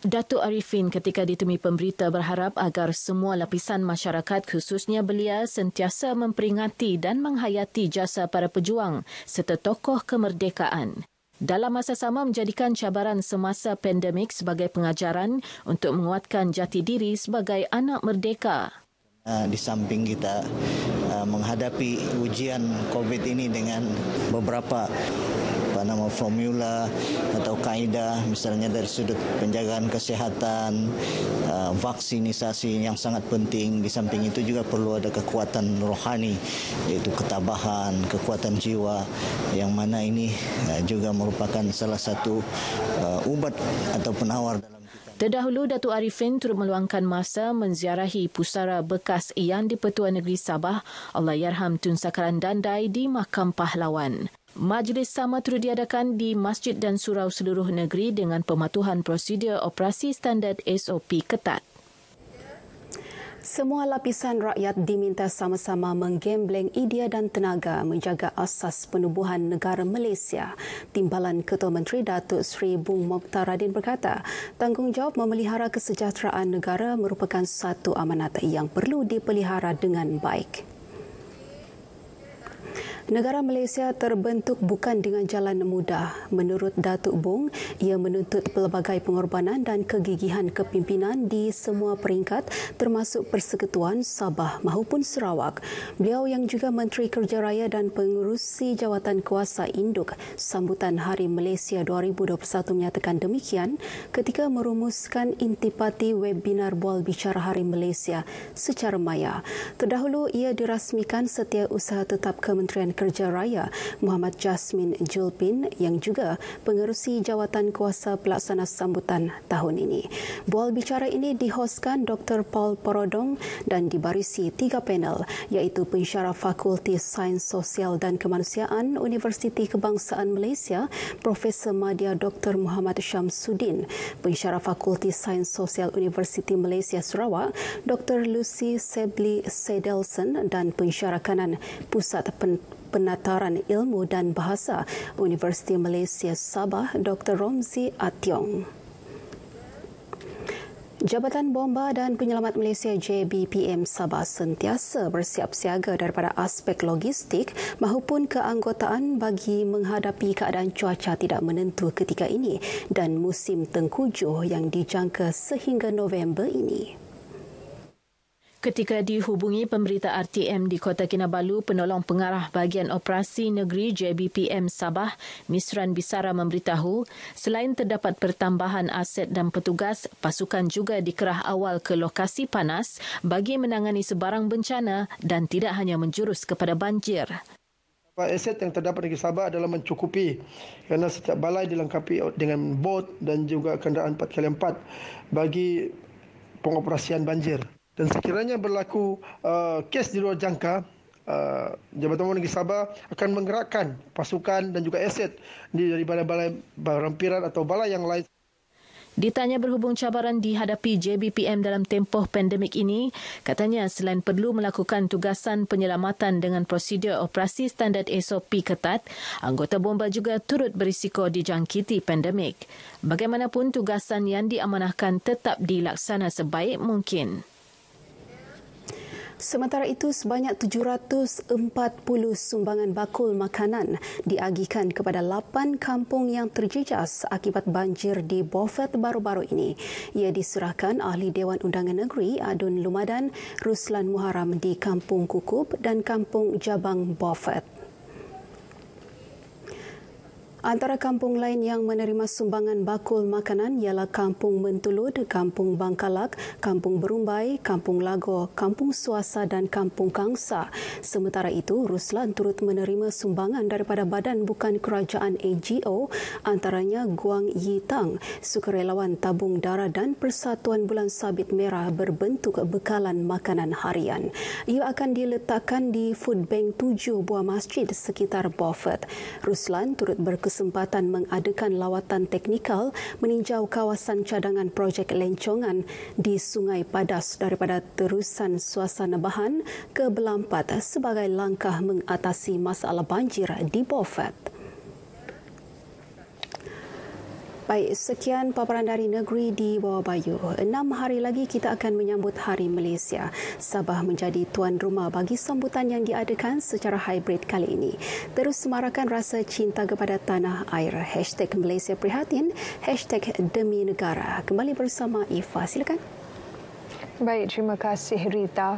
Datuk Arifin ketika ditemui pemberita berharap agar semua lapisan masyarakat khususnya belia sentiasa memperingati dan menghayati jasa para pejuang serta tokoh kemerdekaan. Dalam masa sama menjadikan cabaran semasa pandemik sebagai pengajaran untuk menguatkan jati diri sebagai anak merdeka. Di samping kita menghadapi ujian COVID ini dengan beberapa formula atau kaedah, misalnya dari sudut penjagaan kesihatan, vaksinisasi yang sangat penting. Di samping itu juga perlu ada kekuatan rohani, iaitu ketabahan, kekuatan jiwa, yang mana ini juga merupakan salah satu ubat atau penawar dalam. Terdahulu, Datuk Arifin turut meluangkan masa menziarahi pusara bekas Yang di-Pertuan Negeri Sabah, Allahyarham Tun Sakaran Dandai di Makam Pahlawan. Majlis sama turut diadakan di masjid dan surau seluruh negeri dengan pematuhan prosedur operasi standard SOP ketat. Semua lapisan rakyat diminta sama-sama menggembleng idea dan tenaga menjaga asas penubuhan negara Malaysia. Timbalan Ketua Menteri Datuk Seri Bung Mokhtar Radin berkata, tanggungjawab memelihara kesejahteraan negara merupakan satu amanat yang perlu dipelihara dengan baik. Negara Malaysia terbentuk bukan dengan jalan mudah. Menurut Datuk Bong, ia menuntut pelbagai pengorbanan dan kegigihan kepimpinan di semua peringkat termasuk Persekutuan Sabah maupun Sarawak. Beliau yang juga Menteri Kerja Raya dan Pengerusi Jawatan Kuasa Induk sambutan Hari Malaysia 2021 menyatakan demikian ketika merumuskan intipati webinar Bual Bicara Hari Malaysia secara maya. Terdahulu ia dirasmikan Setiausaha Tetap Kementerian Kerja Raya Muhammad Jasmin Julpin yang juga pengerusi jawatan kuasa pelaksana sambutan tahun ini. Bual bicara ini dihoskan Dr. Paul Porodong dan dibarisi 3 panel iaitu pensyarah Fakulti Sains Sosial dan Kemanusiaan Universiti Kebangsaan Malaysia Profesor Madya Dr. Muhammad Syamsuddin, pensyarah Fakulti Sains Sosial Universiti Malaysia Sarawak Dr. Lucy Sebli Sedelson dan pensyarah kanan Pusat Penataran Ilmu dan Bahasa Universiti Malaysia Sabah Dr. Romzi Ationg. Jabatan Bomba dan Penyelamat Malaysia JBPM Sabah sentiasa bersiap siaga daripada aspek logistik maupun keanggotaan bagi menghadapi keadaan cuaca tidak menentu ketika ini dan musim tengkujuh yang dijangka sehingga November ini. Ketika dihubungi pemberita RTM di Kota Kinabalu, penolong pengarah bahagian operasi negeri JBPM Sabah, Misran Bisara memberitahu, selain terdapat pertambahan aset dan petugas, pasukan juga dikerah awal ke lokasi panas bagi menangani sebarang bencana dan tidak hanya menjurus kepada banjir. Aset yang terdapat di Sabah adalah mencukupi kerana setiap balai dilengkapi dengan bot dan juga kenderaan 4x4 bagi pengoperasian banjir. Dan sekiranya berlaku kes di luar jangka, Jabatan Bomba Negeri Sabah akan menggerakkan pasukan dan juga aset dari balai-balai rampiran atau balai yang lain. Ditanya berhubung cabaran dihadapi JBPM dalam tempoh pandemik ini, katanya selain perlu melakukan tugasan penyelamatan dengan prosedur operasi standard SOP ketat, anggota bomba juga turut berisiko dijangkiti pandemik. Bagaimanapun tugasan yang diamanahkan tetap dilaksana sebaik mungkin. Sementara itu, sebanyak 740 sumbangan bakul makanan diagihkan kepada 8 kampung yang terjejas akibat banjir di Beaufort baru-baru ini. Ia diserahkan Ahli Dewan Undangan Negeri Adun Lumadan Ruslan Muharam di Kampung Kukup dan Kampung Jabang Beaufort. Antara kampung lain yang menerima sumbangan bakul makanan ialah Kampung Mentulud, Kampung Bangkalak, Kampung Berumbai, Kampung Lago, Kampung Suasa dan Kampung Kangsa. Sementara itu, Ruslan turut menerima sumbangan daripada Badan Bukan Kerajaan AGO, antaranya Guang Yitang, Sukarelawan Tabung Darah dan Persatuan Bulan Sabit Merah berbentuk bekalan makanan harian. Ia akan diletakkan di Food Bank 7 buah masjid sekitar Beaufort. Ruslan turut berkesempatan mengadakan lawatan teknikal meninjau kawasan cadangan projek lencongan di Sungai Padas daripada terusan suasana bahan ke Belampat sebagai langkah mengatasi masalah banjir di Beaufort. Baik, sekian paparan dari negeri di bawah Bayu. 6 hari lagi kita akan menyambut Hari Malaysia. Sabah menjadi tuan rumah bagi sambutan yang diadakan secara hybrid kali ini. Terus semarakan rasa cinta kepada tanah air. #Malaysia Prihatin, #Demi Negara. Kembali bersama Ifa. Silakan. Baik, terima kasih Rita.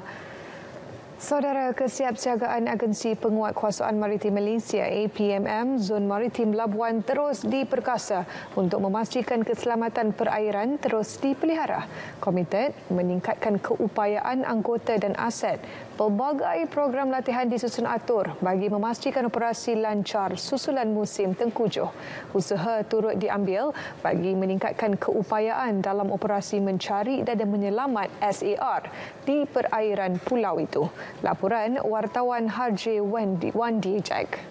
Saudara, Kesiapsiagaan Agensi Penguatkuasaan Maritim Malaysia APMM Zon Maritim Labuan terus diperkasa untuk memastikan keselamatan perairan terus dipelihara. Komited meningkatkan keupayaan anggota dan aset. Pelbagai program latihan disusun atur bagi memastikan operasi lancar susulan musim tengkujuh. Usaha turut diambil bagi meningkatkan keupayaan dalam operasi mencari dan menyelamat SAR di perairan pulau itu. Laporan wartawan Harjay Wandi Jack.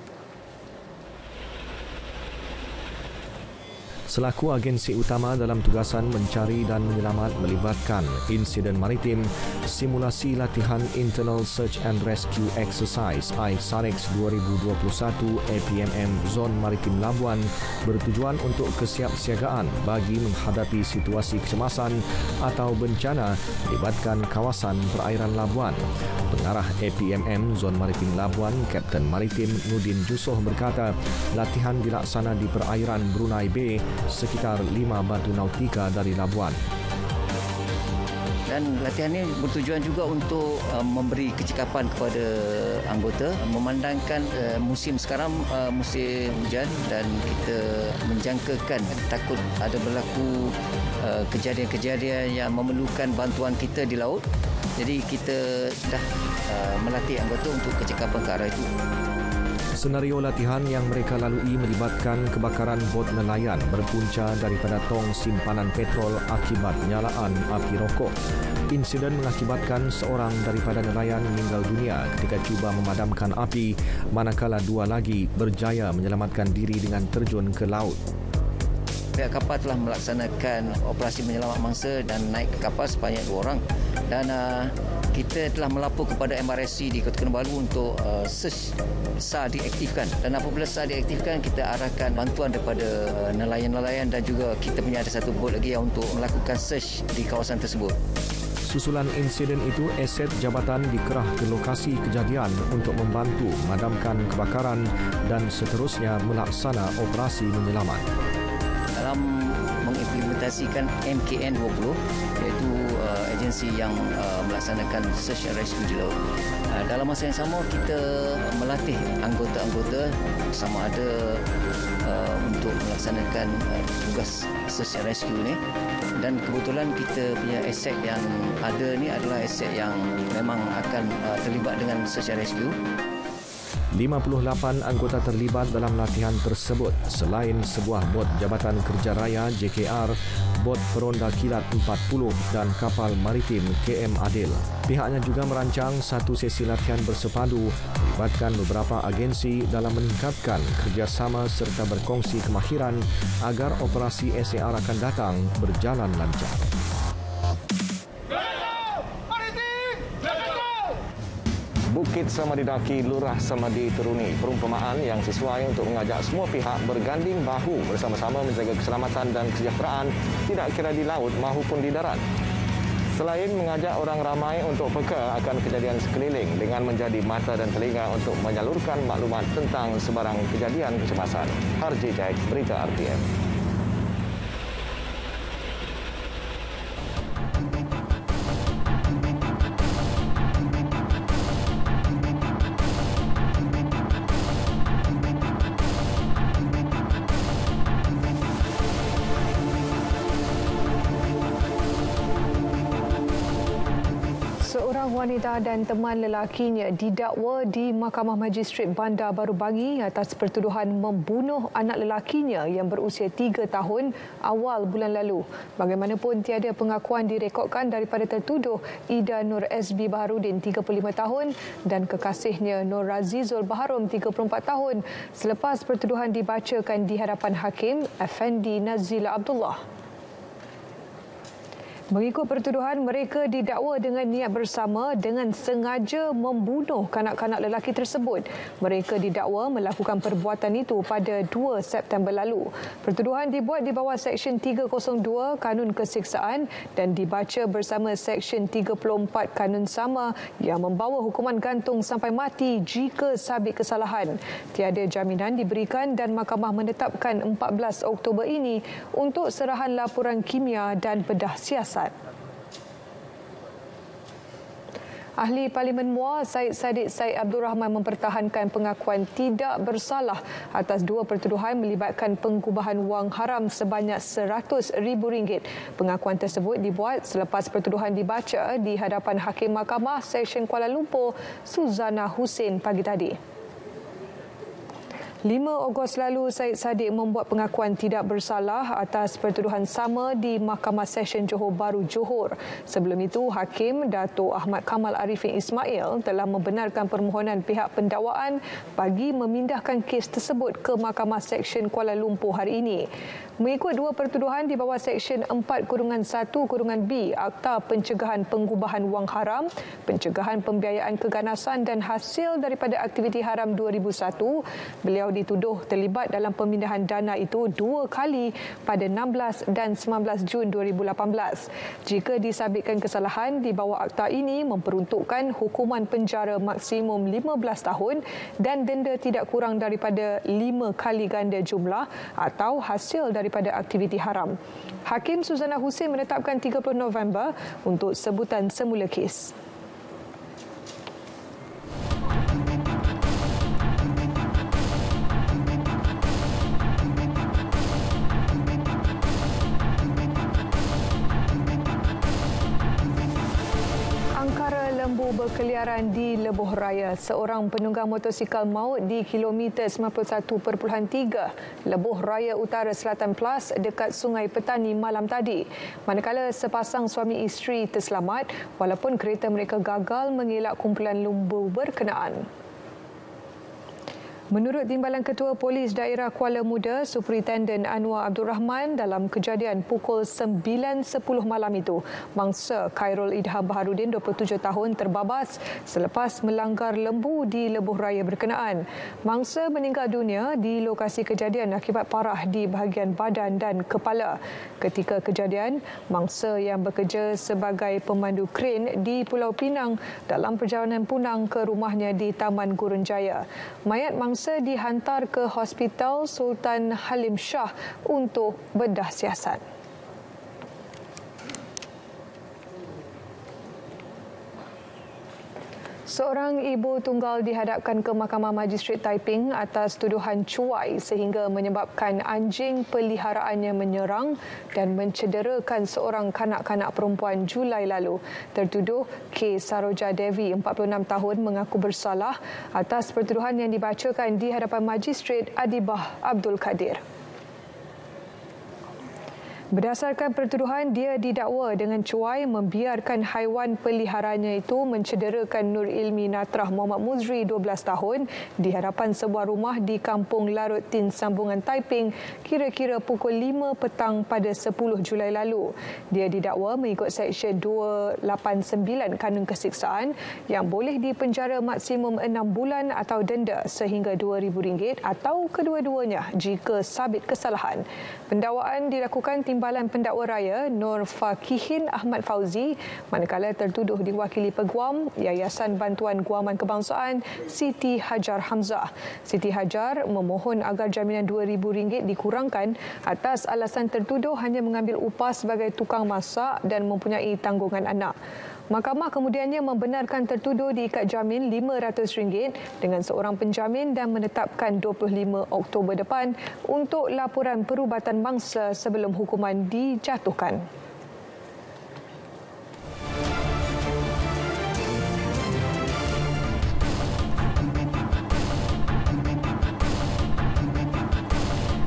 selaku agensi utama dalam tugasan mencari dan menyelamat melibatkan insiden maritim, simulasi latihan Internal Search and Rescue Exercise ISAREX 2021 APMM Zon Maritim Labuan bertujuan untuk kesiapsiagaan bagi menghadapi situasi kecemasan atau bencana melibatkan kawasan perairan Labuan. Pengarah APMM Zon Maritim Labuan, Kapten Maritim Nudin Jusoh berkata, latihan dilaksana di perairan Brunei Bay sekitar 5 batu nautika dari Labuan. Dan latihan ini bertujuan juga untuk memberi kecekapan kepada anggota, memandangkan musim sekarang musim hujan dan kita menjangkakan takut ada berlaku kejadian-kejadian yang memerlukan bantuan kita di laut. Jadi kita dah melatih anggota untuk kecekapan ke arah itu. Senario latihan yang mereka lalui melibatkan kebakaran bot nelayan berpunca daripada tong simpanan petrol akibat penyalaan api rokok. Insiden mengakibatkan seorang daripada nelayan meninggal dunia ketika cuba memadamkan api, manakala 2 lagi berjaya menyelamatkan diri dengan terjun ke laut. Pihak kapal telah melaksanakan operasi menyelamat mangsa dan naik ke kapal sebanyak 2 orang. Dan kita telah melapor kepada MRSC di Kota Kinabalu untuk search SAR diaktifkan. Dan apabila SAR diaktifkan, kita arahkan bantuan daripada nelayan-nelayan dan juga kita punya ada satu bot lagi yang untuk melakukan search di kawasan tersebut. Susulan insiden itu, aset jabatan dikerah ke lokasi kejadian untuk membantu memadamkan kebakaran dan seterusnya melaksana operasi menyelamat. Dalam mengimplementasikan MKN20, iaitu agensi yang melaksanakan search and rescue di laut. Dalam masa yang sama, kita melatih anggota-anggota sama ada untuk melaksanakan tugas search and rescue ni. Dan kebetulan kita punya aset yang ada ni adalah aset yang memang akan terlibat dengan search and rescue. 58 anggota terlibat dalam latihan tersebut selain sebuah bot Jabatan Kerja Raya JKR, bot peronda kilat 40 dan kapal maritim KM Adil. Pihaknya juga merancang satu sesi latihan bersepadu melibatkan beberapa agensi dalam meningkatkan kerjasama serta berkongsi kemahiran agar operasi SAR akan datang berjalan lancar. Bukit Samadi Daki, Lurah Samadi Teruni. Perumpamaan yang sesuai untuk mengajak semua pihak berganding bahu bersama-sama menjaga keselamatan dan kesejahteraan tidak kira di laut maupun di darat. Selain mengajak orang ramai untuk peka akan kejadian sekeliling dengan menjadi mata dan telinga untuk menyalurkan maklumat tentang sebarang kejadian kecemasan. Harji Jack, Berita RTM. Wanita dan teman lelakinya didakwa di Mahkamah Magistrate Bandar Baru Bangi atas pertuduhan membunuh anak lelakinya yang berusia 3 tahun awal bulan lalu. Bagaimanapun, tiada pengakuan direkodkan daripada tertuduh Ida Nur SB Baharudin 35 tahun dan kekasihnya Nur Razizul Baharum 34 tahun selepas pertuduhan dibacakan di hadapan Hakim Effendi Nazila Abdullah. Mengikut pertuduhan, mereka didakwa dengan niat bersama dengan sengaja membunuh kanak-kanak lelaki tersebut. Mereka didakwa melakukan perbuatan itu pada 2 September lalu. Pertuduhan dibuat di bawah Seksyen 302 Kanun Kesiksaan dan dibaca bersama Seksyen 34 Kanun Sama yang membawa hukuman gantung sampai mati jika sabit kesalahan. Tiada jaminan diberikan dan mahkamah menetapkan 14 Oktober ini untuk serahan laporan kimia dan bedah siasat. Ahli Parlimen Muar Syed Saddiq Syed Abdul Rahman mempertahankan pengakuan tidak bersalah atas 2 pertuduhan melibatkan pengubahan wang haram sebanyak RM100,000. Pengakuan tersebut dibuat selepas pertuduhan dibaca di hadapan Hakim Mahkamah Seksyen Kuala Lumpur Suzana Hussein pagi tadi. 5 Ogos lalu, Syed Saddiq membuat pengakuan tidak bersalah atas pertuduhan sama di Mahkamah Session Johor Bahru, Johor. Sebelum itu, Hakim Dato' Ahmad Kamal Arifin Ismail telah membenarkan permohonan pihak pendakwaan bagi memindahkan kes tersebut ke Mahkamah Seksyen Kuala Lumpur hari ini. Mengikut dua pertuduhan di bawah Seksyen 4-1-B Akta Pencegahan Pengubahan Wang Haram, Pencegahan Pembiayaan Keganasan dan Hasil daripada Aktiviti Haram 2001, beliau dituduh terlibat dalam pemindahan dana itu 2 kali pada 16 dan 19 Jun 2018. Jika disabitkan kesalahan, di bawah akta ini memperuntukkan hukuman penjara maksimum 15 tahun dan denda tidak kurang daripada 5 kali ganda jumlah atau hasil daripada aktiviti haram. Hakim Suzana Hussein menetapkan 30 November untuk sebutan semula kes. Lembu berkeliaran di Lebuh Raya. Seorang penunggang motosikal maut di kilometer 91.3 Lebuh Raya Utara Selatan Plus dekat Sungai Petani malam tadi. Manakala sepasang suami isteri terselamat walaupun kereta mereka gagal mengelak kumpulan lembu berkenaan. Menurut Timbalan Ketua Polis Daerah Kuala Muda, Superintenden Anwar Abdul Rahman, dalam kejadian pukul 9.10 malam itu, mangsa Khairul Idham Baharudin, 27 tahun, terbabas selepas melanggar lembu di Lebuh Raya berkenaan. Mangsa meninggal dunia di lokasi kejadian akibat parah di bahagian badan dan kepala. Ketika kejadian, mangsa yang bekerja sebagai pemandu kren di Pulau Pinang dalam perjalanan pulang ke rumahnya di Taman Gurun Jaya. Mayat mangsa dihantar ke Hospital Sultan Halim Shah untuk bedah siasat. Seorang ibu tunggal dihadapkan ke Mahkamah Magistrate Taiping atas tuduhan cuai sehingga menyebabkan anjing peliharaannya menyerang dan mencederakan seorang kanak-kanak perempuan Julai lalu. Tertuduh K. Saroja Devi, 46 tahun, mengaku bersalah atas pertuduhan yang dibacakan di hadapan Magistrate Adibah Abdul Kadir. Berdasarkan pertuduhan, dia didakwa dengan cuai membiarkan haiwan peliharanya itu mencederakan Nur Ilmi Natrah Muhammad Muzri, 12 tahun, di hadapan sebuah rumah di Kampung Larut Tin Sambungan Taiping kira-kira pukul 5 petang pada 10 Julai lalu. Dia didakwa mengikut Seksyen 289 Kanun Kesiksaan yang boleh dipenjara maksimum 6 bulan atau denda sehingga RM2,000 atau kedua-duanya jika sabit kesalahan. Pendakwaan dilakukan Timbalan Pendakwa Raya Nur Fakihin Ahmad Fauzi, manakala tertuduh diwakili Peguam Yayasan Bantuan Guaman Kebangsaan Siti Hajar Hamzah. Siti Hajar memohon agar jaminan RM2,000 dikurangkan atas alasan tertuduh hanya mengambil upah sebagai tukang masak dan mempunyai tanggungan anak. Mahkamah kemudiannya membenarkan tertuduh diikat jamin RM500 dengan seorang penjamin dan menetapkan 25 Oktober depan untuk laporan perubatan mangsa sebelum hukuman dijatuhkan.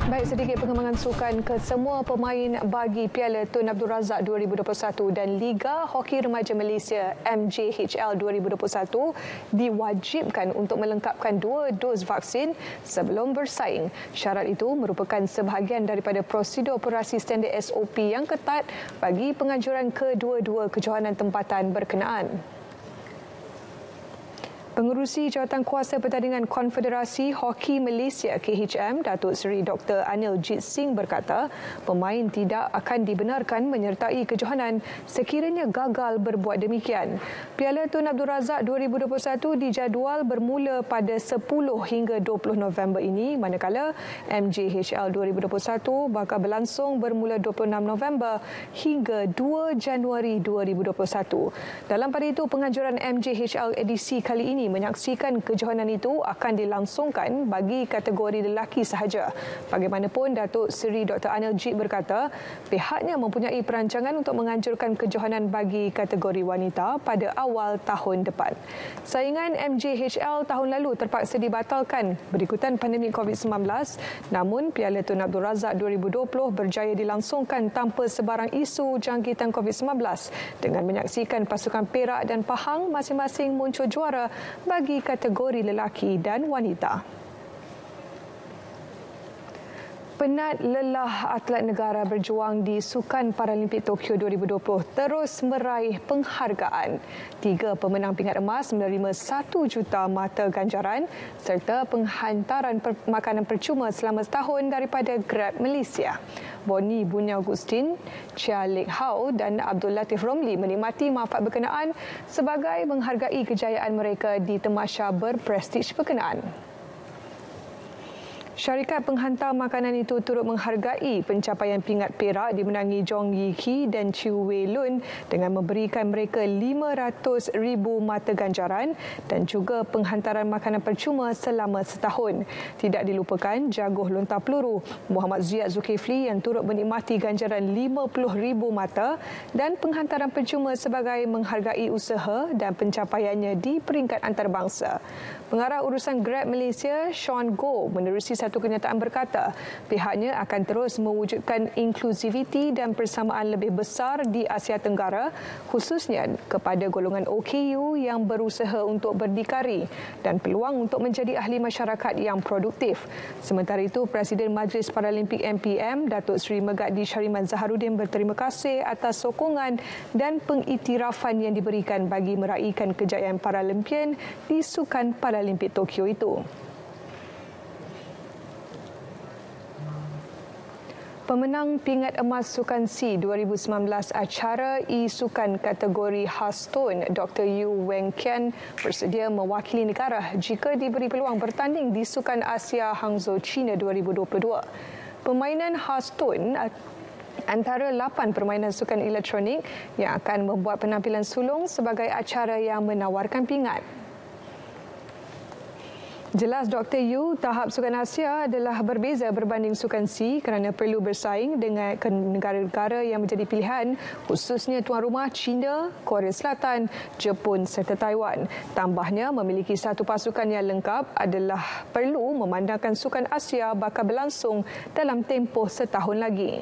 Baik, sedikit pengembangan sukan. Kesemua pemain bagi Piala Tun Abdul Razak 2021 dan Liga Hoki Remaja Malaysia MJHL 2021 diwajibkan untuk melengkapkan 2 dos vaksin sebelum bersaing. Syarat itu merupakan sebahagian daripada prosedur operasi standard SOP yang ketat bagi penganjuran kedua-dua kejohanan tempatan berkenaan. Pengerusi Jawatankuasa Pertandingan Konfederasi Hoki Malaysia KHM, Datuk Seri Dr. Anil Jit Singh berkata, pemain tidak akan dibenarkan menyertai kejohanan sekiranya gagal berbuat demikian. Piala Tun Abdul Razak 2021 dijadual bermula pada 10 hingga 20 November ini, manakala MJHL 2021 bakal berlangsung bermula 26 November hingga 2 Januari 2021. Dalam pada itu, penganjuran MJHL edisi kali ini menyaksikan kejohanan itu akan dilangsungkan bagi kategori lelaki sahaja. Bagaimanapun, Datuk Seri Dr. Anil Jit berkata pihaknya mempunyai perancangan untuk menganjurkan kejohanan bagi kategori wanita pada awal tahun depan. Saingan MJHL tahun lalu terpaksa dibatalkan berikutan pandemik COVID-19, namun Piala Tun Abdul Razak 2020 berjaya dilangsungkan tanpa sebarang isu jangkitan COVID-19 dengan menyaksikan pasukan Perak dan Pahang masing-masing muncul juara bagi kategori lelaki dan wanita. Penat lelah atlet negara berjuang di Sukan Paralimpik Tokyo 2020 terus meraih penghargaan. 3 pemenang pingat emas menerima 1 juta mata ganjaran serta penghantaran makanan percuma selama setahun daripada Grab Malaysia. Boni Buni Augustin, Chia Lek Hau dan Abdul Latif Romli menikmati manfaat berkenaan sebagai menghargai kejayaan mereka di tamasya berprestij berkenaan. Syarikat penghantar makanan itu turut menghargai pencapaian pingat perak dimenangi Jong Yi Ki dan Chiu Wei Lun dengan memberikan mereka 500,000 mata ganjaran dan juga penghantaran makanan percuma selama setahun. Tidak dilupakan jaguh lontar peluru Muhammad Ziyad Zulkifli yang turut menikmati ganjaran 50,000 mata dan penghantaran percuma sebagai menghargai usaha dan pencapaiannya di peringkat antarabangsa. Pengarah urusan Grab Malaysia, Sean Goh, menerusi satu kenyataan berkata pihaknya akan terus mewujudkan inklusiviti dan persamaan lebih besar di Asia Tenggara, khususnya kepada golongan OKU yang berusaha untuk berdikari dan peluang untuk menjadi ahli masyarakat yang produktif. Sementara itu, Presiden Majlis Paralimpik MPM, Datuk Seri Megadi Syariman Zaharuddin berterima kasih atas sokongan dan pengiktirafan yang diberikan bagi meraihkan kejayaan Paralimpian di Sukan Paralimpik Tokyo itu. Pemenang pingat emas Sukan C 2019 acara e-sukan kategori Hearthstone, Dr. Yu Weng Kian bersedia mewakili negara jika diberi peluang bertanding di Sukan Asia Hangzhou, China 2022. Permainan Hearthstone antara 8 permainan sukan elektronik yang akan membuat penampilan sulung sebagai acara yang menawarkan pingat. Jelas Dr. Yu, tahap Sukan Asia adalah berbeza berbanding Sukan C kerana perlu bersaing dengan negara-negara yang menjadi pilihan, khususnya tuan rumah China, Korea Selatan, Jepun serta Taiwan. Tambahnya, memiliki satu pasukan yang lengkap adalah perlu memandangkan Sukan Asia bakal berlangsung dalam tempoh setahun lagi.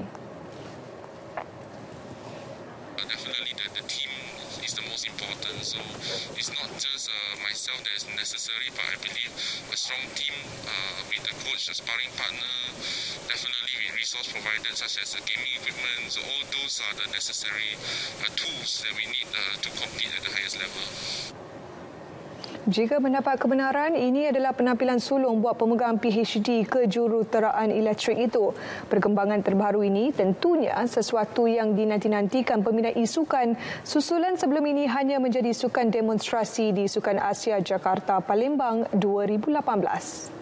So it's not just myself that is necessary, but I believe a strong team with the coach, a sparring partner, definitely with resource providers such as gaming equipment. So all those are the necessary tools that we need to compete at the highest level. Jika mendapat kebenaran, ini adalah penampilan sulung buat pemegang PhD kejuruteraan elektrik itu. Perkembangan terbaru ini tentunya sesuatu yang dinanti-nantikan peminat e-sukan. Susulan sebelum ini hanya menjadi sukan demonstrasi di Sukan Asia Jakarta Palembang 2018.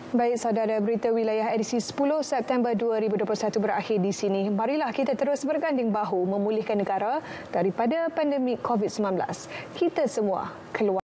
Baik saudara, berita wilayah edisi 10 September 2021 berakhir di sini. Marilah kita terus berganding bahu memulihkan negara daripada pandemik COVID-19. Kita semua keluar